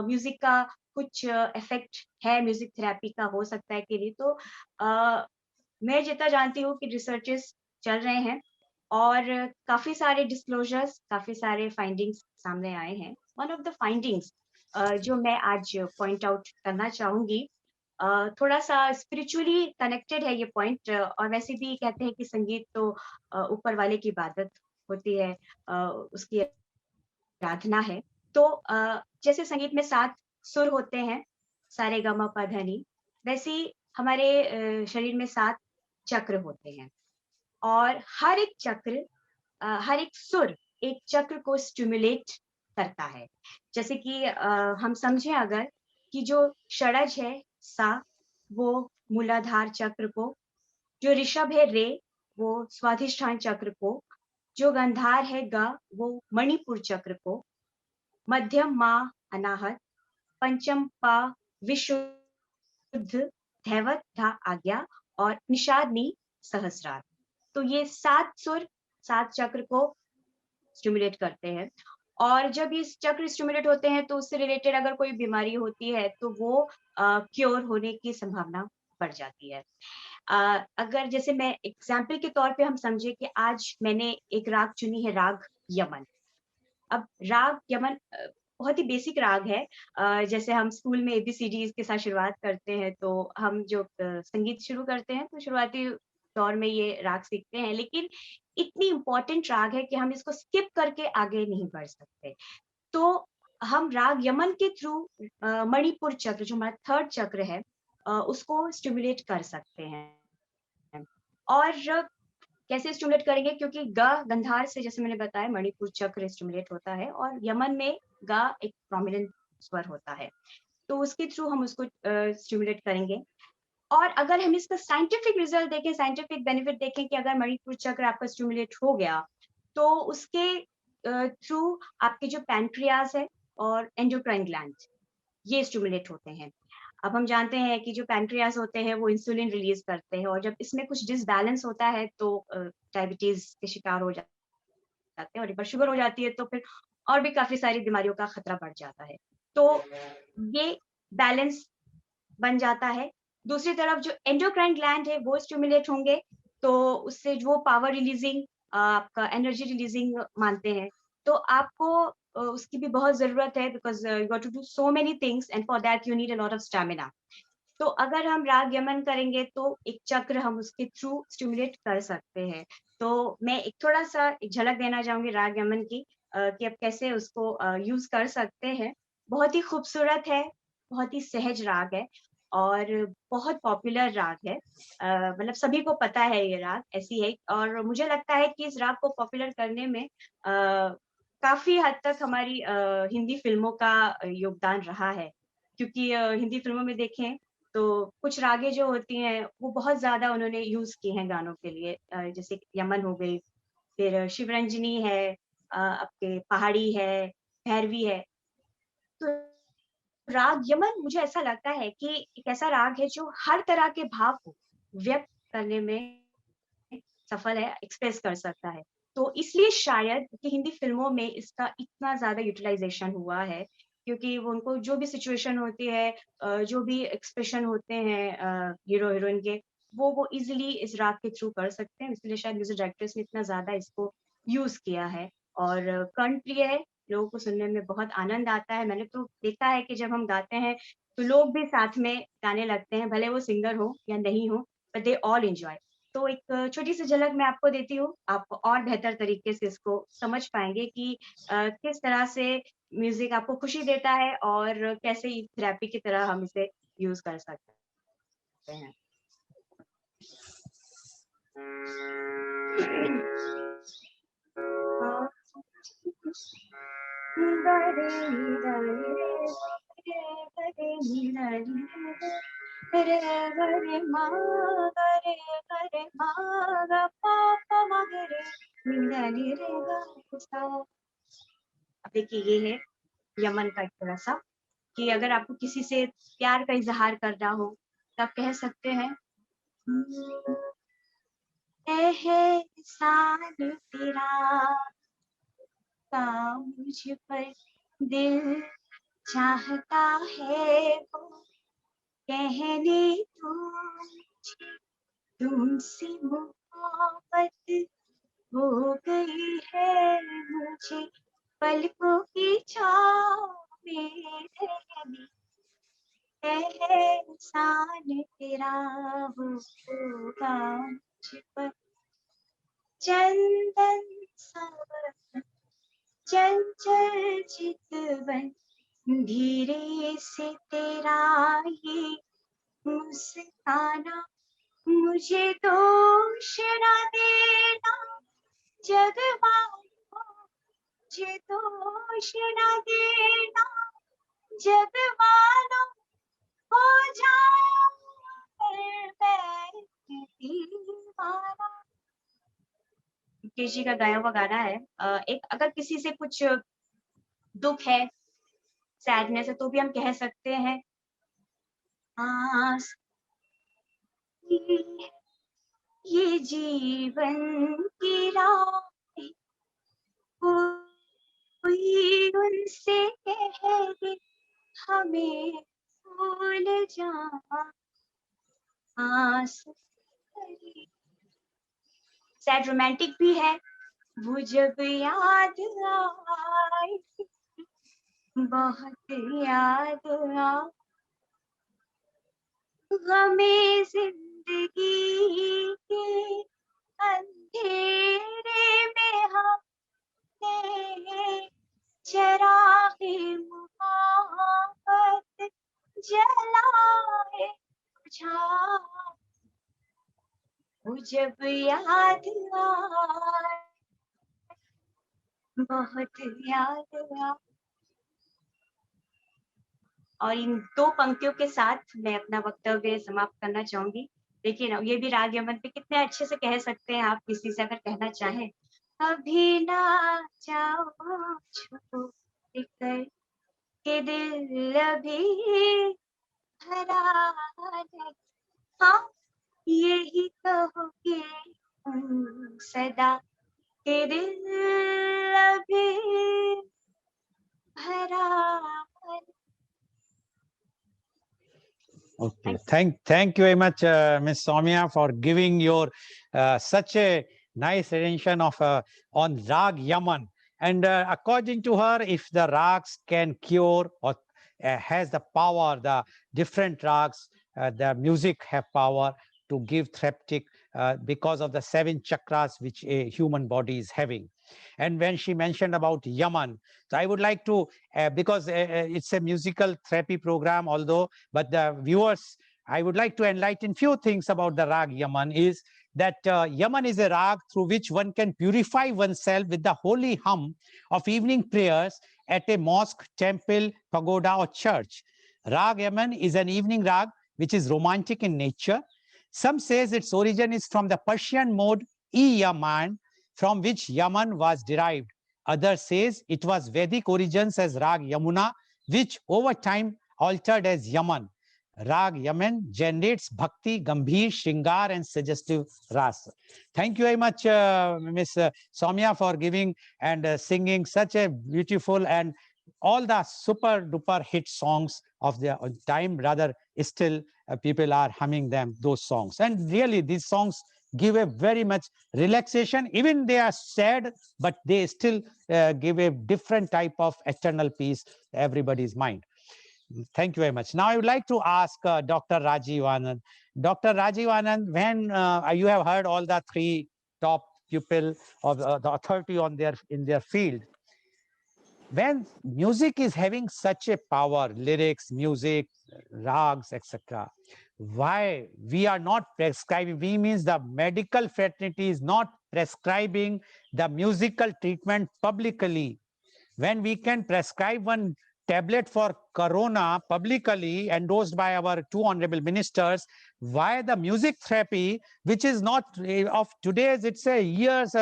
म्यूजिक का कुछ इफेक्ट है, म्यूजिक थेरेपी का हो सकता है कि नहीं? तो मैं जितना जानती हूँ कि रिसर्चेस चल रहे हैं और काफी सारे डिस्क्लोजर्स, काफी सारे फाइंडिंग्स सामने आए हैं। वन ऑफ द फाइंडिंग्स जो मैं आज पॉइंट आउट करना चाहूंगी, थोड़ा सा स्पिरिचुअली कनेक्टेड है ये पॉइंट, और वैसे भी कहते हैं कि संगीत तो ऊपर वाले की इबादत होती है, उसकी आराधना है। तो जैसे संगीत में 7 सुर होते हैं, सा रे गा मा पा धा नी, वैसे ही हमारे शरीर में 7 चक्र होते हैं और हर एक चक्र, हर एक सुर एक चक्र को स्टिमुलेट करता है। जैसे कि हम समझें अगर कि जो षडज है सा, वो मूलाधार चक्र को, जो ऋषभ है रे, वो स्वाधिष्ठान चक्र को, जो गंधार है ग, वो मणिपुर चक्र को, मध्यम मा अनाहत, पंचम पा विशुद्ध, धैवत धा आज्ञा और निषादनी सहस्रार। तो ये 7 सुर 7 चक्र को स्टिमुलेट करते हैं और जब ये चक्र स्टिमुलेट होते हैं तो उससे रिलेटेड अगर कोई बीमारी होती है तो वो क्योर होने की संभावना बढ़ जाती है। अगर जैसे मैं एग्जाम्पल के तौर पे हम समझे कि आज मैंने एक राग चुनी है, राग यमन। अब राग यमन बहुत ही बेसिक राग है। जैसे हम स्कूल में एबीसीडीज के साथ शुरुआत करते हैं तो हम जो संगीत शुरू करते हैं तो शुरुआती दौर में ये राग सीखते हैं, लेकिन इतनी इम्पोर्टेंट राग है कि हम इसको स्किप करके आगे नहीं बढ़ सकते। तो हम राग यमन के थ्रू मणिपुर चक्र, जो हमारा थर्ड चक्र है, उसको स्टिमुलेट कर सकते हैं। और कैसे स्टिमुलेट करेंगे? क्योंकि ग गंधार से, जैसे मैंने बताया, मणिपुर चक्र स्टिमुलेट होता है और यमन में ग एक प्रोमिनेंट स्वर होता है, तो उसके थ्रू हम उसको स्टिमुलेट करेंगे। और अगर हम इसका साइंटिफिक रिजल्ट देखें, साइंटिफिक बेनिफिट देखें कि अगर मणिपुर चक्र आपका स्टिमुलेट हो गया तो उसके थ्रू आपके जो पैनक्रियाज है और एंडोक्राइन ग्लैंड, ये स्टिमुलेट होते हैं। अब हम जानते हैं कि जो पैनक्रियास होते हैं वो इंसुलिन रिलीज करते हैं और जब इसमें कुछ डिसबैलेंस होता है तो डायबिटीज के शिकार हो जाते हैं और एक बार शुगर हो जाती है तो फिर और भी काफी सारी बीमारियों का खतरा बढ़ जाता है। तो ये बैलेंस बन जाता है। दूसरी तरफ जो एंडोक्राइन ग्लैंड है वो स्टिमुलेट होंगे तो उससे जो पावर रिलीजिंग, आपका एनर्जी रिलीजिंग मानते हैं, तो आपको उसकी भी बहुत जरूरत है, because you got to do so many things and for that you need a lot of stamina. तो अगर हम राग यमन करेंगे तो एक चक्र हम उसके थ्रू स्टिमुलेट कर सकते हैं। तो मैं एक थोड़ा सा एक झलक देना चाहूंगी राग यमन की, कि अब कैसे उसको यूज कर सकते हैं। बहुत ही खूबसूरत है, बहुत ही सहज राग है और बहुत पॉपुलर राग है। मतलब सभी को पता है ये राग ऐसी है, और मुझे लगता है कि इस राग को पॉपुलर करने में काफी हद तक हमारी हिंदी फिल्मों का योगदान रहा है। क्योंकि हिंदी फिल्मों में देखें तो कुछ रागें जो होती हैं वो बहुत ज्यादा उन्होंने यूज की हैं गानों के लिए, जैसे यमन हो गई, फिर शिवरंजनी है, आपके पहाड़ी है, भैरवी है। तो राग यमन मुझे ऐसा लगता है कि एक ऐसा राग है जो हर तरह के भाव को व्यक्त करने में सफल है, एक्सप्रेस कर सकता है। तो इसलिए शायद कि हिंदी फ़िल्मों में इसका इतना ज़्यादा यूटिलाइज़ेशन हुआ है, क्योंकि वो उनको जो भी सिचुएशन होती है जो भी एक्सप्रेशन होते हैं हीरो-हीरोइन के, वो ईज़िली इस राग के थ्रू कर सकते हैं। इसलिए शायद म्यूज़िक डायरेक्टर्स ने इतना ज़्यादा इसको यूज़ किया है और कर्णप्रिय है, लोगों को सुनने में बहुत आनंद आता है। मैंने तो देखा है कि जब हम गाते हैं, तो लोग भी साथ में गाने लगते हैं, भले वो सिंगर हो या नहीं हो, बट दे ऑल एन्जॉय। तो एक छोटी-सी झलक मैं आपको देती हूँ, आप और बेहतर तरीके से इसको समझ पाएँगे कि किस तरह से म्यूज़िक आपको खुशी देता है और कैसे ये थेरेपी की तरह हम इसे यूज़ कर सकते हैं। अब देखिए ये है यमन का एक थोड़ा-सा कि अगर आपको किसी से प्यार का इज़हार करना हो, तो आप कह सकते हैं एहसान तेरा का मुझ पर दिल चाहता है वो कहने को मुझे तुमसे मोहब्बत हो गई है मुझे पलकों की छाँव में रहने एहसान तेरा होगा मुझ पर चंदन सा चंचल चितवन धीरे से तेरा ये मुस्काना मुझे दोष न देना जग मानो मुझे दोष न देना जग मानो हो जाऊं मैं दीवाना। केजी का गाया हुआ गाना है। एक अगर किसी से कुछ दुख है, सैडनेस है, तो भी हम कह सकते हैं आस ये जीवन की राह कोई उनसे कह दे हमें भूल जा आस सैड रोमांटिक भी है वो जब याद आए बहुत याद आ हमें जिंदगी के अंधेरे में हमने चरागे मोहब्बत जलाए बुझा वो जब याद आए बहुत याद आ और इन दो पंक्तियों के साथ मैं अपना वक्तव्य समाप्त करना चाहूंगी। देखिए ना, ये भी राग यमन पे कितने अच्छे से कह सकते हैं आप किसी से अगर कहना चाहें, अभी ना जाओ छोड़ कर के दिल अभी भरा नहीं। हाँ, यही कहोगे सदा के दिल अभी भरा नहीं। Okay, thank you very much, Ms. Soumya, for giving your such a nice rendition of on Rag Yaman. And according to her, if the rags can cure or has the power, the different rags, the music have power to give therapeutic because of the 7 chakras which a human body is having. And when she mentioned about Yaman, so I would like to, because it's a musical therapy program, although, but the viewers, I would like to enlighten few things about the Rag Yaman is that Yaman is a rag through which one can purify oneself with the holy hum of evening prayers at a mosque, temple, pagoda or church. Rag Yaman is an evening rag which is romantic in nature. Some says its origin is from the Persian mode E-Yaman, from which Yaman was derived. Others says it was Vedic origins as Rag Yamuna, which over time altered as Yaman. Rag Yaman generates bhakti, gambhir, shringar, and suggestive rasa. Thank you very much, Miss Soumya, for giving and singing such a beautiful and all the super duper hit songs of the time. Rather, still people are humming them, those songs. And really, these songs give a very much relaxation. Even they are sad, but they still give a different type of eternal peace to everybody's mind. Thank you very much. Now I would like to ask Dr. Rajiv Anand. Dr. Rajiv Anand, when you have heard all the three top people of the authority on in their field, when music is having such a power, lyrics, music, rags, etc., why we are not prescribing? We means the medical fraternity is not prescribing the musical treatment publicly. When we can prescribe one tablet for corona publicly endorsed by our two honorable ministers, why the music therapy, which is not of today's, it's a years,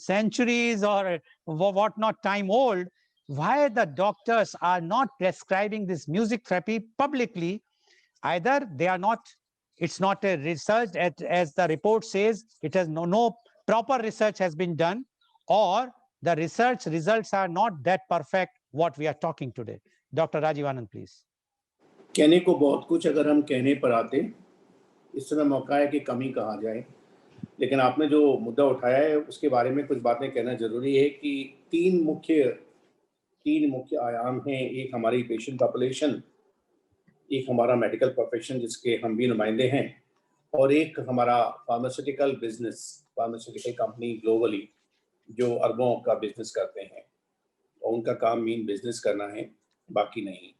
centuries, or what not time old, why the doctors are not prescribing this music therapy publicly? Either they are not, it's not a research, as the report says, it has no proper research has been done, or the research results are not that perfect what we are talking today. Dr. Rajiv Anand, please. कहने को बहुत कुछ अगर हम कहने पर आते, इस समय मौका है कि कम ही कहा जाए, लेकिन आपने जो मुद्दा उठाया है उसके बारे में कुछ बातें कहना जरूरी है कि तीन मुख्य आयाम हैं। एक हमारी पेशेंट पॉपुलेशन, एक हमारा मेडिकल प्रोफेशन जिसके हम भी नुमाइंदे हैं, और एक हमारा pharmaceutical business, pharmaceutical company globally जो अरबों का बिजनेस करते हैं, और उनका काम मेन बिजनेस करना है, बाकी नहीं।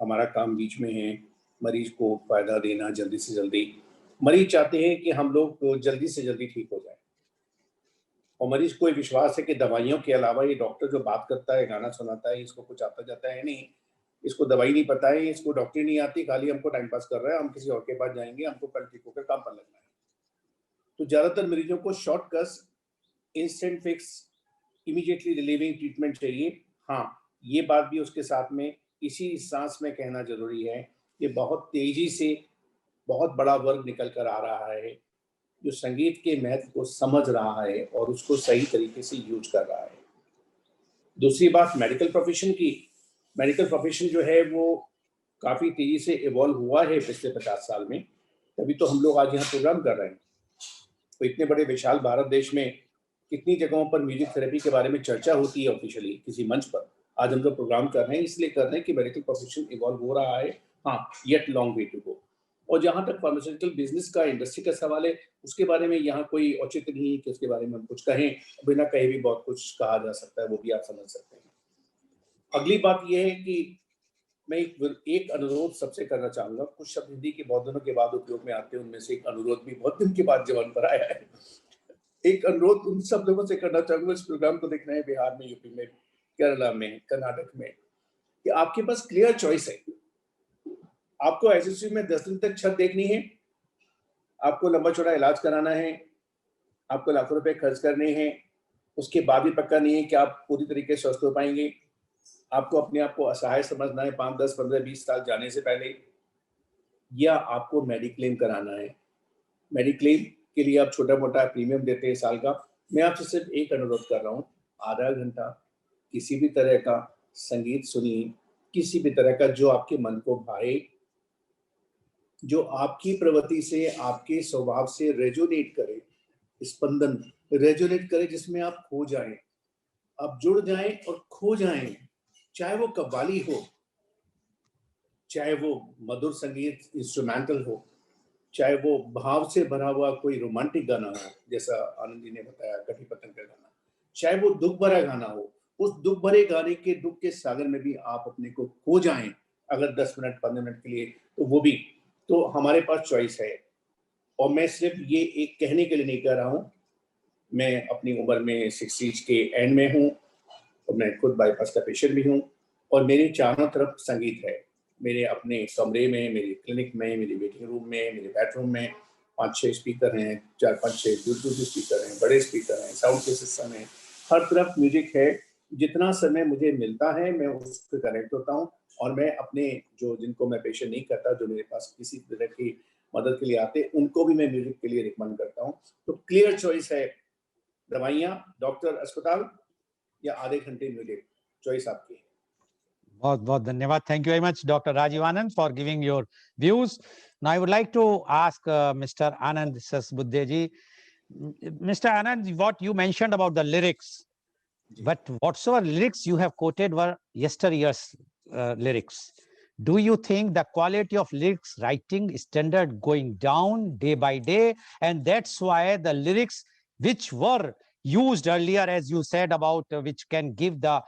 हमारा काम बीच में है, मरीज को फायदा देना जल्दी से जल्दी। मरीज चाहते हैं कि हम लोग जल्दी से जल्दी ठीक हो जाए, और मरीज को विश्वास है कि दवाइयों के अलावा ये डॉक्टर जो बात करता है, गाना सुनाता है, इसको कुछ आता जाता है नहीं, इसको दवाई नहीं पता है, इसको डॉक्टरी नहीं आती, खाली हमको टाइम पास कर रहा है, हम किसी और के पास जाएंगे, हमको कल ठीक होकर काम पर लगना है। तो ज्यादातर मरीजों को shortcut, instant fix, immediately relieving treatment चाहिए। हाँ, ये बात भी उसके साथ में इसी सांस में कहना जरूरी है कि बहुत तेजी से बहुत बड़ा वर्ग निकल कर आ रहा है जो संगीत के महत्व को समझ रहा है और उसको सही तरीके से यूज कर रहा है। दूसरी बात मेडिकल प्रोफेशन की, मेडिकल प्रोफेशन जो है वो काफ़ी तेज़ी से इवॉल्व हुआ है पिछले 50 साल में, तभी तो हम लोग आज यहाँ प्रोग्राम कर रहे हैं। तो इतने बड़े विशाल भारत देश में कितनी जगहों पर म्यूजिक थेरेपी के बारे में चर्चा होती है ऑफिशियली किसी मंच पर, आज हम लोग प्रोग्राम कर रहे हैं, इसलिए कर रहे हैं कि मेडिकल प्रोफेशन इवॉल्व हो रहा है। हाँ, yet long way to go. और जहाँ तक फार्मास्यूटिकल बिजनेस का, इंडस्ट्री का सवाल है, उसके बारे में यहाँ कोई औचित्य नहीं है कि उसके बारे में हम कुछ कहें, बिना कहे भी बहुत कुछ कहा जा सकता है, वो भी आप समझ सकते हैं। अगली बात यह है कि मैं एक अनुरोध सबसे करना चाहूंगा। कुछ शब्द हिंदी के बहुत दिनों के बाद उपयोग में आते हैं, उनमें से एक अनुरोध भी बहुत दिन के बाद जवान पर आया है। एक अनुरोध उन सब लोगों से करना चाहूंगा इस प्रोग्राम को देख रहे हैं बिहार में, यूपी में, केरला में, कर्नाटक में, कि आपके पास क्लियर चॉइस है। आपको एसएससी में 10 दिन तक छत देखनी है, आपको लंबा चौड़ा इलाज कराना है, आपको लाखों रुपए खर्च करने हैं, उसके बाद भी पक्का नहीं है कि आप पूरी तरीके से स्वस्थ हो पाएंगे। आपको अपने आप को असहाय समझना है 5, 10, 15, 20 साल जाने से पहले, या आपको मेडिक्लेम कराना है। मेडिक्लेम के लिए आप छोटा मोटा प्रीमियम देते हैं साल का। मैं आपसे सिर्फ एक अनुरोध कर रहा हूँ, आधा घंटा किसी भी तरह का संगीत सुनिए, किसी भी तरह का जो आपके मन को भाए, जो आपकी प्रवृत्ति से, आपके स्वभाव से रेजोनेट करे, स्पंदन रेजोनेट करे, जिसमें आप खो जाएं, आप जुड़ जाएं और खो जाएं। चाहे वो कव्वाली हो, चाहे वो मधुर संगीत इंस्ट्रूमेंटल हो, चाहे वो भाव से भरा हुआ कोई रोमांटिक गाना हो, जैसा आनंद जी ने बताया कटी पतंग का गाना, चाहे वो दुख भरा गाना हो, उस दुख भरे गाने के दुख के सागर में भी आप अपने को खो जाएं अगर 10 मिनट 15 मिनट के लिए, तो वो भी, तो हमारे पास चॉइस है। और मैं सिर्फ ये एक कहने के लिए नहीं कह रहा हूँ, मैं अपनी उम्र में 60s के एंड में हूँ और मैं खुद बाईपास का पेशेंट भी हूँ, और मेरे चारों तरफ संगीत है। मेरे अपने कमरे में, मेरे क्लिनिक में, मेरी वेटिंग रूम में, मेरे बेडरूम में 5-6 स्पीकर हैं, 4-5-6 ब्लूटूथ स्पीकर हैं, बड़े स्पीकर हैं, साउंड के सिस्टम है, हर तरफ म्यूजिक है। जितना समय मुझे मिलता है मैं उससे कनेक्ट होता हूँ, और मैं अपने जो जिनको मैं पेशेंट नहीं करता, जो मेरे पास किसी तरह की मदद के लिए आते, उनको भी मैं म्यूजिक के लिए रिकमेंड करता हूँ। तो क्लियर चॉइस है, दवाइयाँ, डॉक्टर, अस्पताल या आधे घंटे म्यूजिक, चॉइस आपकी है। बहुत बहुत धन्यवाद. Thank you very much, Dr. Rajiv Anand, for giving your views. Now I would like to ask Mr. Anand Sasbuddeji. Mr. Anand, what you mentioned about the lyrics, but whatsoever lyrics you have quoted were yesteryear's lyrics. Do you think the quality of lyrics writing standard going down day by day, and that's why the lyrics which were used earlier, as you said, about which can give the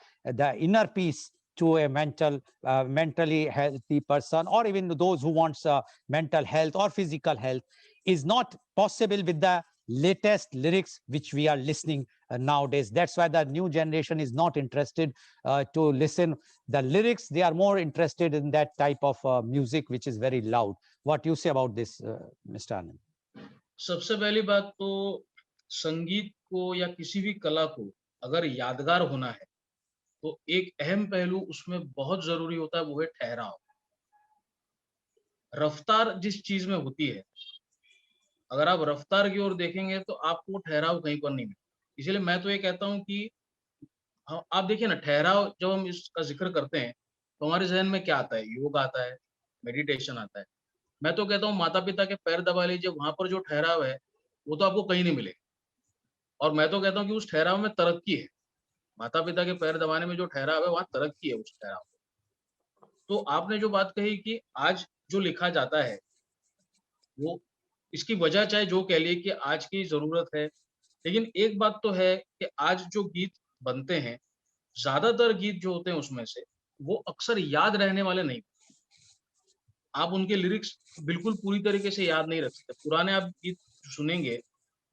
inner peace to a mentally healthy person, or even those who wants mental health or physical health, is not possible with the latest lyrics which we are listening nowadays. That's why the new generation is not interested to listen the lyrics. They are more interested in that type of music which is very loud. What you say about this, Mr. Anand? सबसे पहली बात तो संगीत को या किसी भी कला को अगर यादगार होना है तो एक अहम पहलू उसमें बहुत जरूरी होता है, वो है ठहराव। रफ्तार जिस चीज में होती है, अगर आप रफ्तार की ओर देखेंगे तो आपको ठहराव कहीं पर नहीं मिलेगा। इसलिए मैं तो ये कहता हूँ कि आप देखिए ना, ठहराव जब हम इसका जिक्र करते हैं तो हमारे जहन में क्या आता है? योग आता है, मेडिटेशन आता है। मैं तो कहता हूँ माता पिता के पैर दबा लीजिए, वहां पर जो ठहराव है वो तो आपको कहीं नहीं मिलेगा। और मैं तो कहता हूँ कि उस ठहराव में तरक्की है। माता पिता के पैर दबाने में जो ठहराव है, वहां तरक्की है उस ठहराव में। तो आपने जो बात कही कि आज जो लिखा जाता है, वो इसकी वजह चाहे जो कह लिए कि आज की जरूरत है, लेकिन एक बात तो है कि आज जो गीत बनते हैं, ज्यादातर गीत जो होते हैं उसमें से वो अक्सर याद रहने वाले नहीं। आप उनके लिरिक्स बिल्कुल पूरी तरीके से याद नहीं रख सकते। पुराने आप गीत सुनेंगे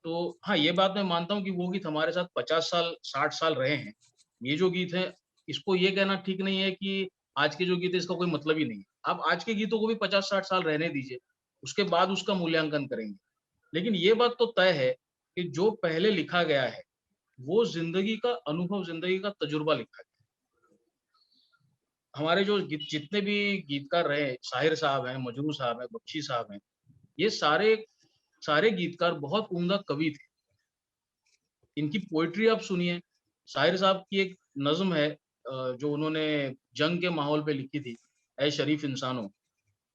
तो हाँ, ये बात मैं मानता हूँ कि वो गीत हमारे साथ 50 साल 60 साल रहे हैं। ये जो गीत है, इसको ये कहना ठीक नहीं है कि आज के जो गीत है इसका कोई मतलब ही नहीं है। आप आज के गीतों को भी 50-60 साल रहने दीजिए, उसके बाद उसका मूल्यांकन करेंगे। लेकिन ये बात तो तय है कि जो पहले लिखा गया है, वो ज़िंदगी का अनुभव, ज़िंदगी का तजुर्बा लिखा गया है। हमारे जो जितने भी गीतकार रहे हैं, शाहिर साहब हैं, मजरू साहब हैं, बख्शी साहब हैं, ये सारे गीतकार बहुत उम्दा कवि थे। इनकी पोएट्री आप सुनिए। शाहिर साहब की एक नज़्म है जो उन्होंने जंग के माहौल पे लिखी थी, ऐ शरीफ इंसानों।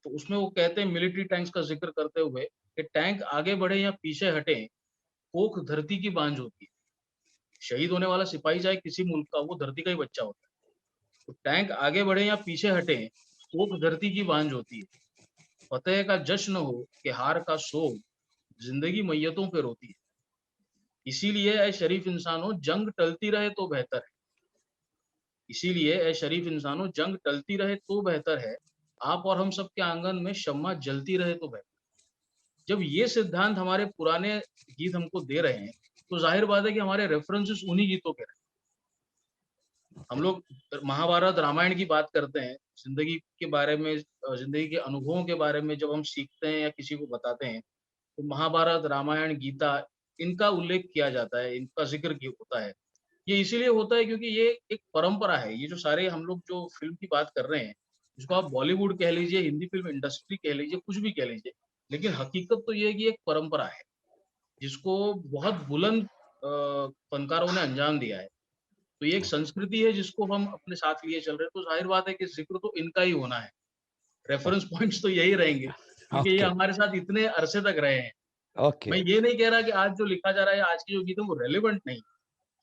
तो उसमें वो कहते हैं मिलिट्री टैंक्स का ज़िक्र करते हुए कि टैंक आगे बढ़े या पीछे हटे, कोख धरती की बांझ होती है। शहीद होने वाला सिपाही चाहे किसी मुल्क का, वो धरती का ही बच्चा होता है। तो टैंक आगे बढ़े या पीछे हटे, कोख धरती की बांझ होती है। फतेह का जश्न हो कि हार का सोग, जिंदगी मैयतों पे रोती है। इसीलिए ऐ शरीफ इंसानों, जंग टलती रहे तो बेहतर है। इसीलिए ऐ शरीफ इंसानों, जंग टलती रहे तो बेहतर है। आप और हम सब के आंगन में शम्मा जलती रहे तो बेहतर। जब ये सिद्धांत हमारे पुराने गीत हमको दे रहे हैं, तो जाहिर बात है कि हमारे रेफरेंसेस उन्हीं गीतों के रहे। हम लोग महाभारत, रामायण की बात करते हैं, जिंदगी के बारे में, जिंदगी के अनुभवों के बारे में जब हम सीखते हैं या किसी को बताते हैं, तो महाभारत, रामायण, गीता, इनका उल्लेख किया जाता है, इनका ज़िक्र होता है। ये इसीलिए होता है क्योंकि ये एक परंपरा है। ये जो सारे हम लोग जो फ़िल्म की बात कर रहे हैं, जिसको आप बॉलीवुड कह लीजिए, हिंदी फ़िल्म इंडस्ट्री कह लीजिए, कुछ भी कह लीजिए, लेकिन हकीकत तो ये है कि एक परंपरा है, जिसको बहुत बुलंद फनकारों ने अंजाम दिया है। तो ये एक संस्कृति है जिसको हम अपने साथ लिए चल रहे हैं, तो ज़ाहिर बात है कि ज़िक्र तो इनका ही होना है। रेफरेंस पॉइंट्स तो यही रहेंगे, क्योंकि ये Okay. हमारे साथ इतने अरसे तक रहे हैं। Okay. मैं ये नहीं कह रहा कि आज जो लिखा जा रहा है, आज के जो गीत है वो रेलेवेंट नहीं,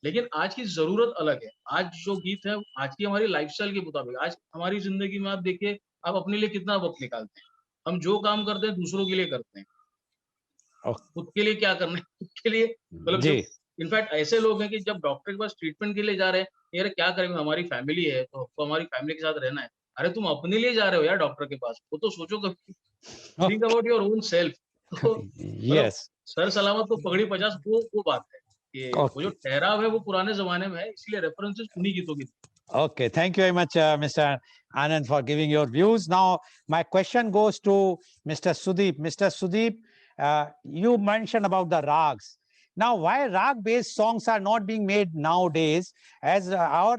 लेकिन आज की ज़रूरत अलग है। आज जो गीत है, आज की हमारी लाइफ़स्टाइल के मुताबिक, आज हमारी ज़िंदगी में आप देखिए, आप अपने लिए कितना वक़्त निकालते हैं। हम जो काम करते हैं दूसरों के लिए करते हैं। खुद के लिए क्या करना है, खुद के लिए मतलब जी. जब इनफैक्ट ऐसे लोग हैं कि जब डॉक्टर के पास ट्रीटमेंट के लिए जा रहे हैं, यार क्या करेंगे, हमारी फैमिली है, तो हमको हमारी फैमिली के साथ रहना है। अरे तुम अपने लिए जा रहे हो यार डॉक्टर के पास, वो तो सोचो कभी, think about your own self. तो मतलब Yes. सर सलामत तो पगड़ी 50, वो बात है कि वो जो Okay. ठहराव है वो पुराने ज़माने में है, इसलिए रेफरेंसेस उन्हीं गीतों की। Okay, thank you very much, Mr. Anand, for giving your views. Now, my question goes to Mr. Sudeep. Mr. Sudeep, you mentioned about the rags. Now, why rag-based songs are not being made nowadays, as our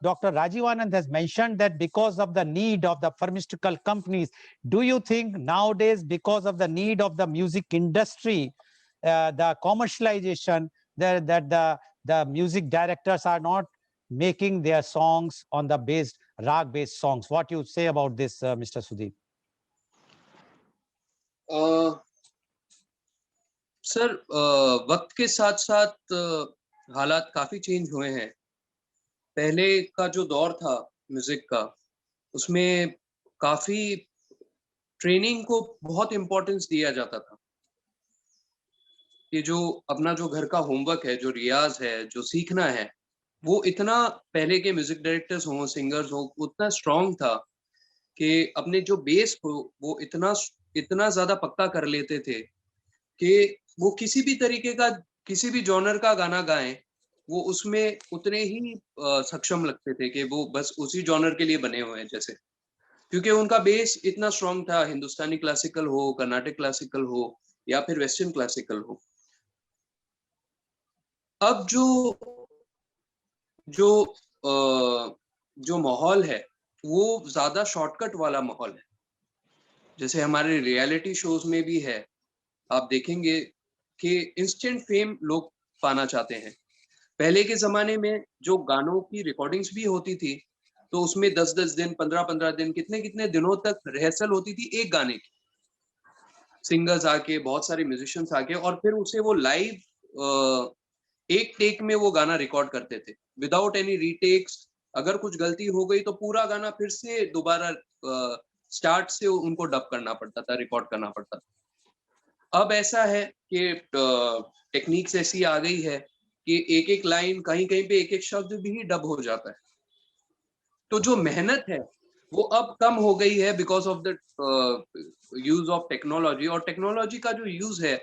Dr. Rajiv Anand has mentioned, that because of the need of the pharmaceutical companies, do you think nowadays, because of the need of the music industry, the commercialization, that the music directors are not making their songs on the rag-based songs? What you say about this, Mr. Sudeep? Sir, वक्त के साथ साथ हालात काफी change हुए हैं। पहले का जो दौर था म्यूजिक का, उसमें काफी ट्रेनिंग को बहुत इम्पोर्टेंस दिया जाता था कि जो अपना जो घर का होमवर्क है, जो रियाज है, जो सीखना है, वो इतना पहले के म्यूजिक डायरेक्टर्स हों, सिंगर्स हों, उतना स्ट्रांग था कि अपने जो बेस को वो इतना ज्यादा पक्का कर लेते थे कि वो किसी भी तरीके का, किसी भी जॉनर का गाना गाएं, वो उसमें उतने ही सक्षम लगते थे कि वो बस उसी जॉनर के लिए बने हुए हैं जैसे, क्योंकि उनका बेस इतना स्ट्रांग था। हिंदुस्तानी क्लासिकल हो, कर्नाटक क्लासिकल हो या फिर वेस्टर्न क्लासिकल हो। अब जो माहौल है वो ज्यादा शॉर्टकट वाला माहौल है, जैसे हमारे रियलिटी शोज में भी है। आप देखेंगे कि इंस्टेंट फेम लोग पाना चाहते हैं। पहले के जमाने में जो गानों की रिकॉर्डिंग्स भी होती थी, तो उसमें 10-10 दिन, 15-15 दिन, कितने दिनों तक रिहर्सल होती थी एक गाने की। सिंगर्स आके, बहुत सारे म्यूजिशियंस आके, और फिर उसे वो लाइव एक टेक में वो गाना रिकॉर्ड करते थे विदाउट एनी रीटेक्स। अगर कुछ गलती हो गई तो पूरा गाना फिर से दोबारा स्टार्ट से उनको डब करना पड़ता था, रिकॉर्ड करना पड़ता था। अब ऐसा है कि टेक्निक्स ऐसी आ गई है कि एक एक लाइन, कहीं कहीं पे एक एक शब्द भी डब हो जाता है। तो जो मेहनत है वो अब कम हो गई है because of the use of technology. और टेक्नोलॉजी का जो यूज है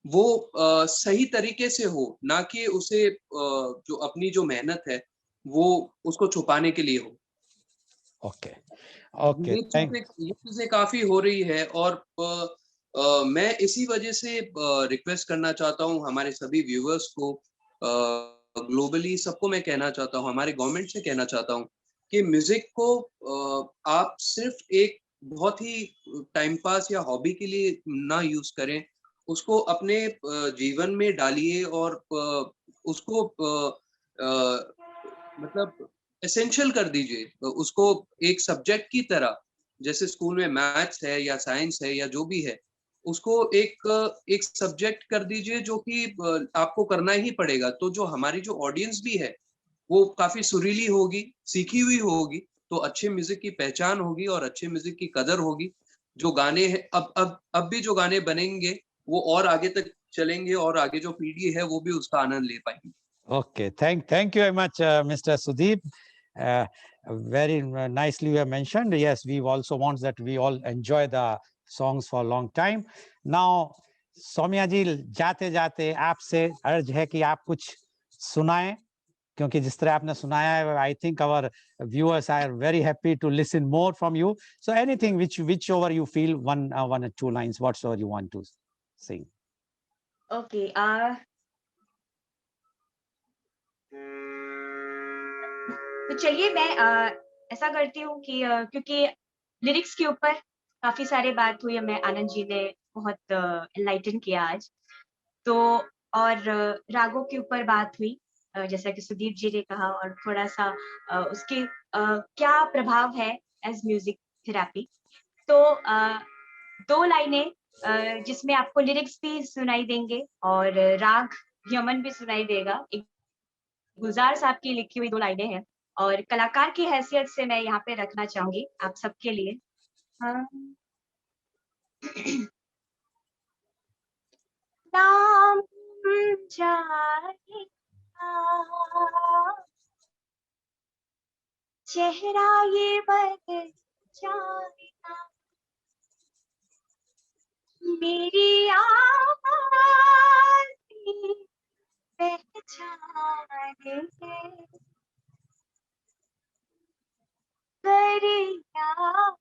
वो सही तरीके से हो, ना कि उसे जो अपनी जो मेहनत है वो उसको छुपाने के लिए हो। ओके ओके, ये चीजें काफी हो रही है। और मैं इसी वजह से रिक्वेस्ट करना चाहता हूँ हमारे सभी व्यूअर्स को, ग्लोबली सबको मैं कहना चाहता हूँ, हमारे गवर्नमेंट से कहना चाहता हूँ कि म्यूजिक को आप सिर्फ एक बहुत ही टाइम पास या हॉबी के लिए ना यूज करें, उसको अपने जीवन में डालिए और उसको मतलब एसेंशियल कर दीजिए। उसको एक सब्जेक्ट की तरह, जैसे स्कूल में मैथ्स है या साइंस है या जो भी है, उसको एक सब्जेक्ट कर दीजिए जो कि आपको करना ही पड़ेगा। तो जो हमारी जो ऑडियंस भी है वो काफी सुरीली होगी, सीखी हुई होगी, तो अच्छे म्यूजिक की पहचान होगी और अच्छे म्यूजिक की कदर होगी। जो गाने हैं अब भी जो गाने बनेंगे वो और आगे तक चलेंगे और आगे जो पीढ़ी है वो भी उसका आनंद ले पाएंगे। Okay, thank you very much, Mr. Sudeep. Very nicely you have mentioned. Yes, we also want that we all enjoy the songs for a long time. Now, Saumya जी, जाते जाते आपसे अर्ज है कि आप कुछ सुनाएं, क्योंकि जिस तरह आपने सुनाया है, I think our viewers are very happy to listen more from you. So anything whichever you feel, one or two lines, whatsoever you want to sing. Okay. तो चलिए मैं ऐसा करती हूँ कि क्योंकि लिरिक्स के ऊपर काफी सारे बात हुई, हमें आनंद जी ने बहुत एनलाइटन किया आज। तो और रागों के ऊपर बात हुई, जैसा कि सुदीप जी ने कहा, और थोड़ा सा उसके क्या प्रभाव है एज म्यूजिक थेरेपी। तो दो लाइनें जिसमें आपको लिरिक्स भी सुनाई देंगे और राग यमन भी सुनाई देगा। एक गुलजार साहब की लिखी हुई दो लाइनें हैं और कलाकार की हैसियत से मैं यहाँ पे रखना चाहूंगी आप सबके लिए। नाम जाएगा, चेहरा ये बदल जाएगा, मेरी आवाज़ भी पहचाने कर याद।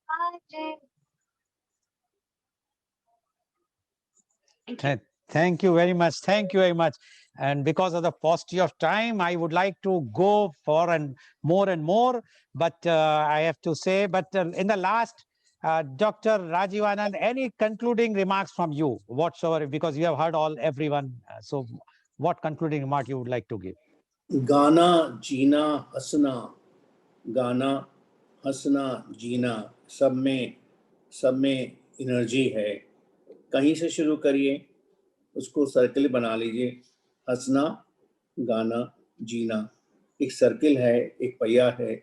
Thank you very much. Thank you very much. And because of the paucity of time, I would like to go for and more. But I have to say, but in the last, Dr. Rajiv Anand, any concluding remarks from you, whatsoever, because you have heard everyone. So what concluding remark you would like to give? गाना जीना हंसना, गाना हंसना जीना, सब में energy है। कहीं से शुरू करिए, उसको सर्कल बना लीजिए। हंसना, गाना, जीना एक सर्कल है, एक पहिया है।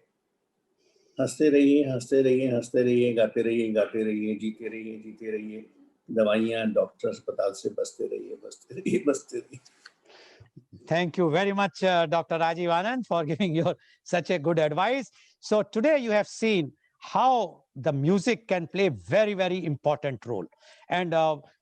हंसते रहिए, हंसते रहिए, हंसते रहिए, गाते रहिए, गाते रहिए, जीते रहिए, जीते रहिए। दवाइयाँ डॉक्टर अस्पताल से बचते रहिए, बचते रहिए, बचते रहिए। Thank you very much, Dr. Rajiv Anand, for giving your such a good advice. So today you have seen how the music can play very, very important role. And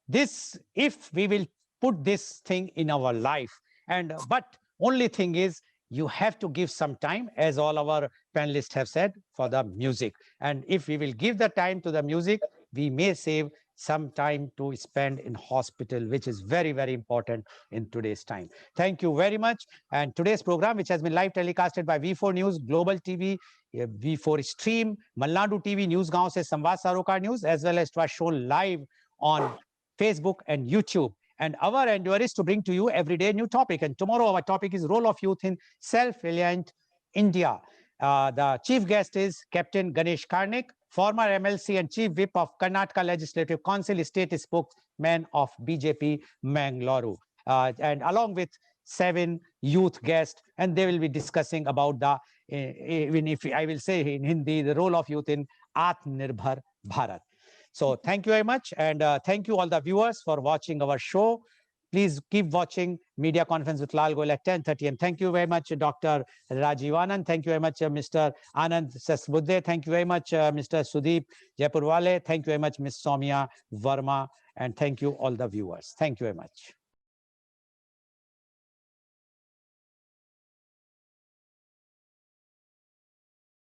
this, if we will put this thing in our life, and but only thing is you have to give some time, as all our panelists have said, for the music. And if we will give the time to the music, we may save some time to spend in hospital, which is very, very important in today's time. Thank you very much. And today's program, which has been live telecasted by V4 News, Global TV, V4 Stream, Malnadu TV, News Gaon se Samvad Sarocar News, as well as it was shown live on Facebook and YouTube. And our endeavor is to bring to you every day a new topic. And tomorrow our topic is role of youth in self-reliant India. The chief guest is Captain Ganesh Karnik, former MLC and Chief Whip of Karnataka Legislative Council, state spokesman of BJP Mangalore. And along with 7 youth guests, and they will be discussing about the, even if I will say in Hindi, the role of youth in Atmanirbhar Bharat. So thank you very much. And thank you all the viewers for watching our show. Please keep watching Media Conference with Lal Goyal at 10:30. And thank you very much, Dr. Rajiv Anand. Thank you very much, Mr. Anand Sasbudde. Thank you very much, Mr. Sudeep Jaipurwale. Thank you very much, Ms. Soumya Verma. And thank you all the viewers. Thank you very much.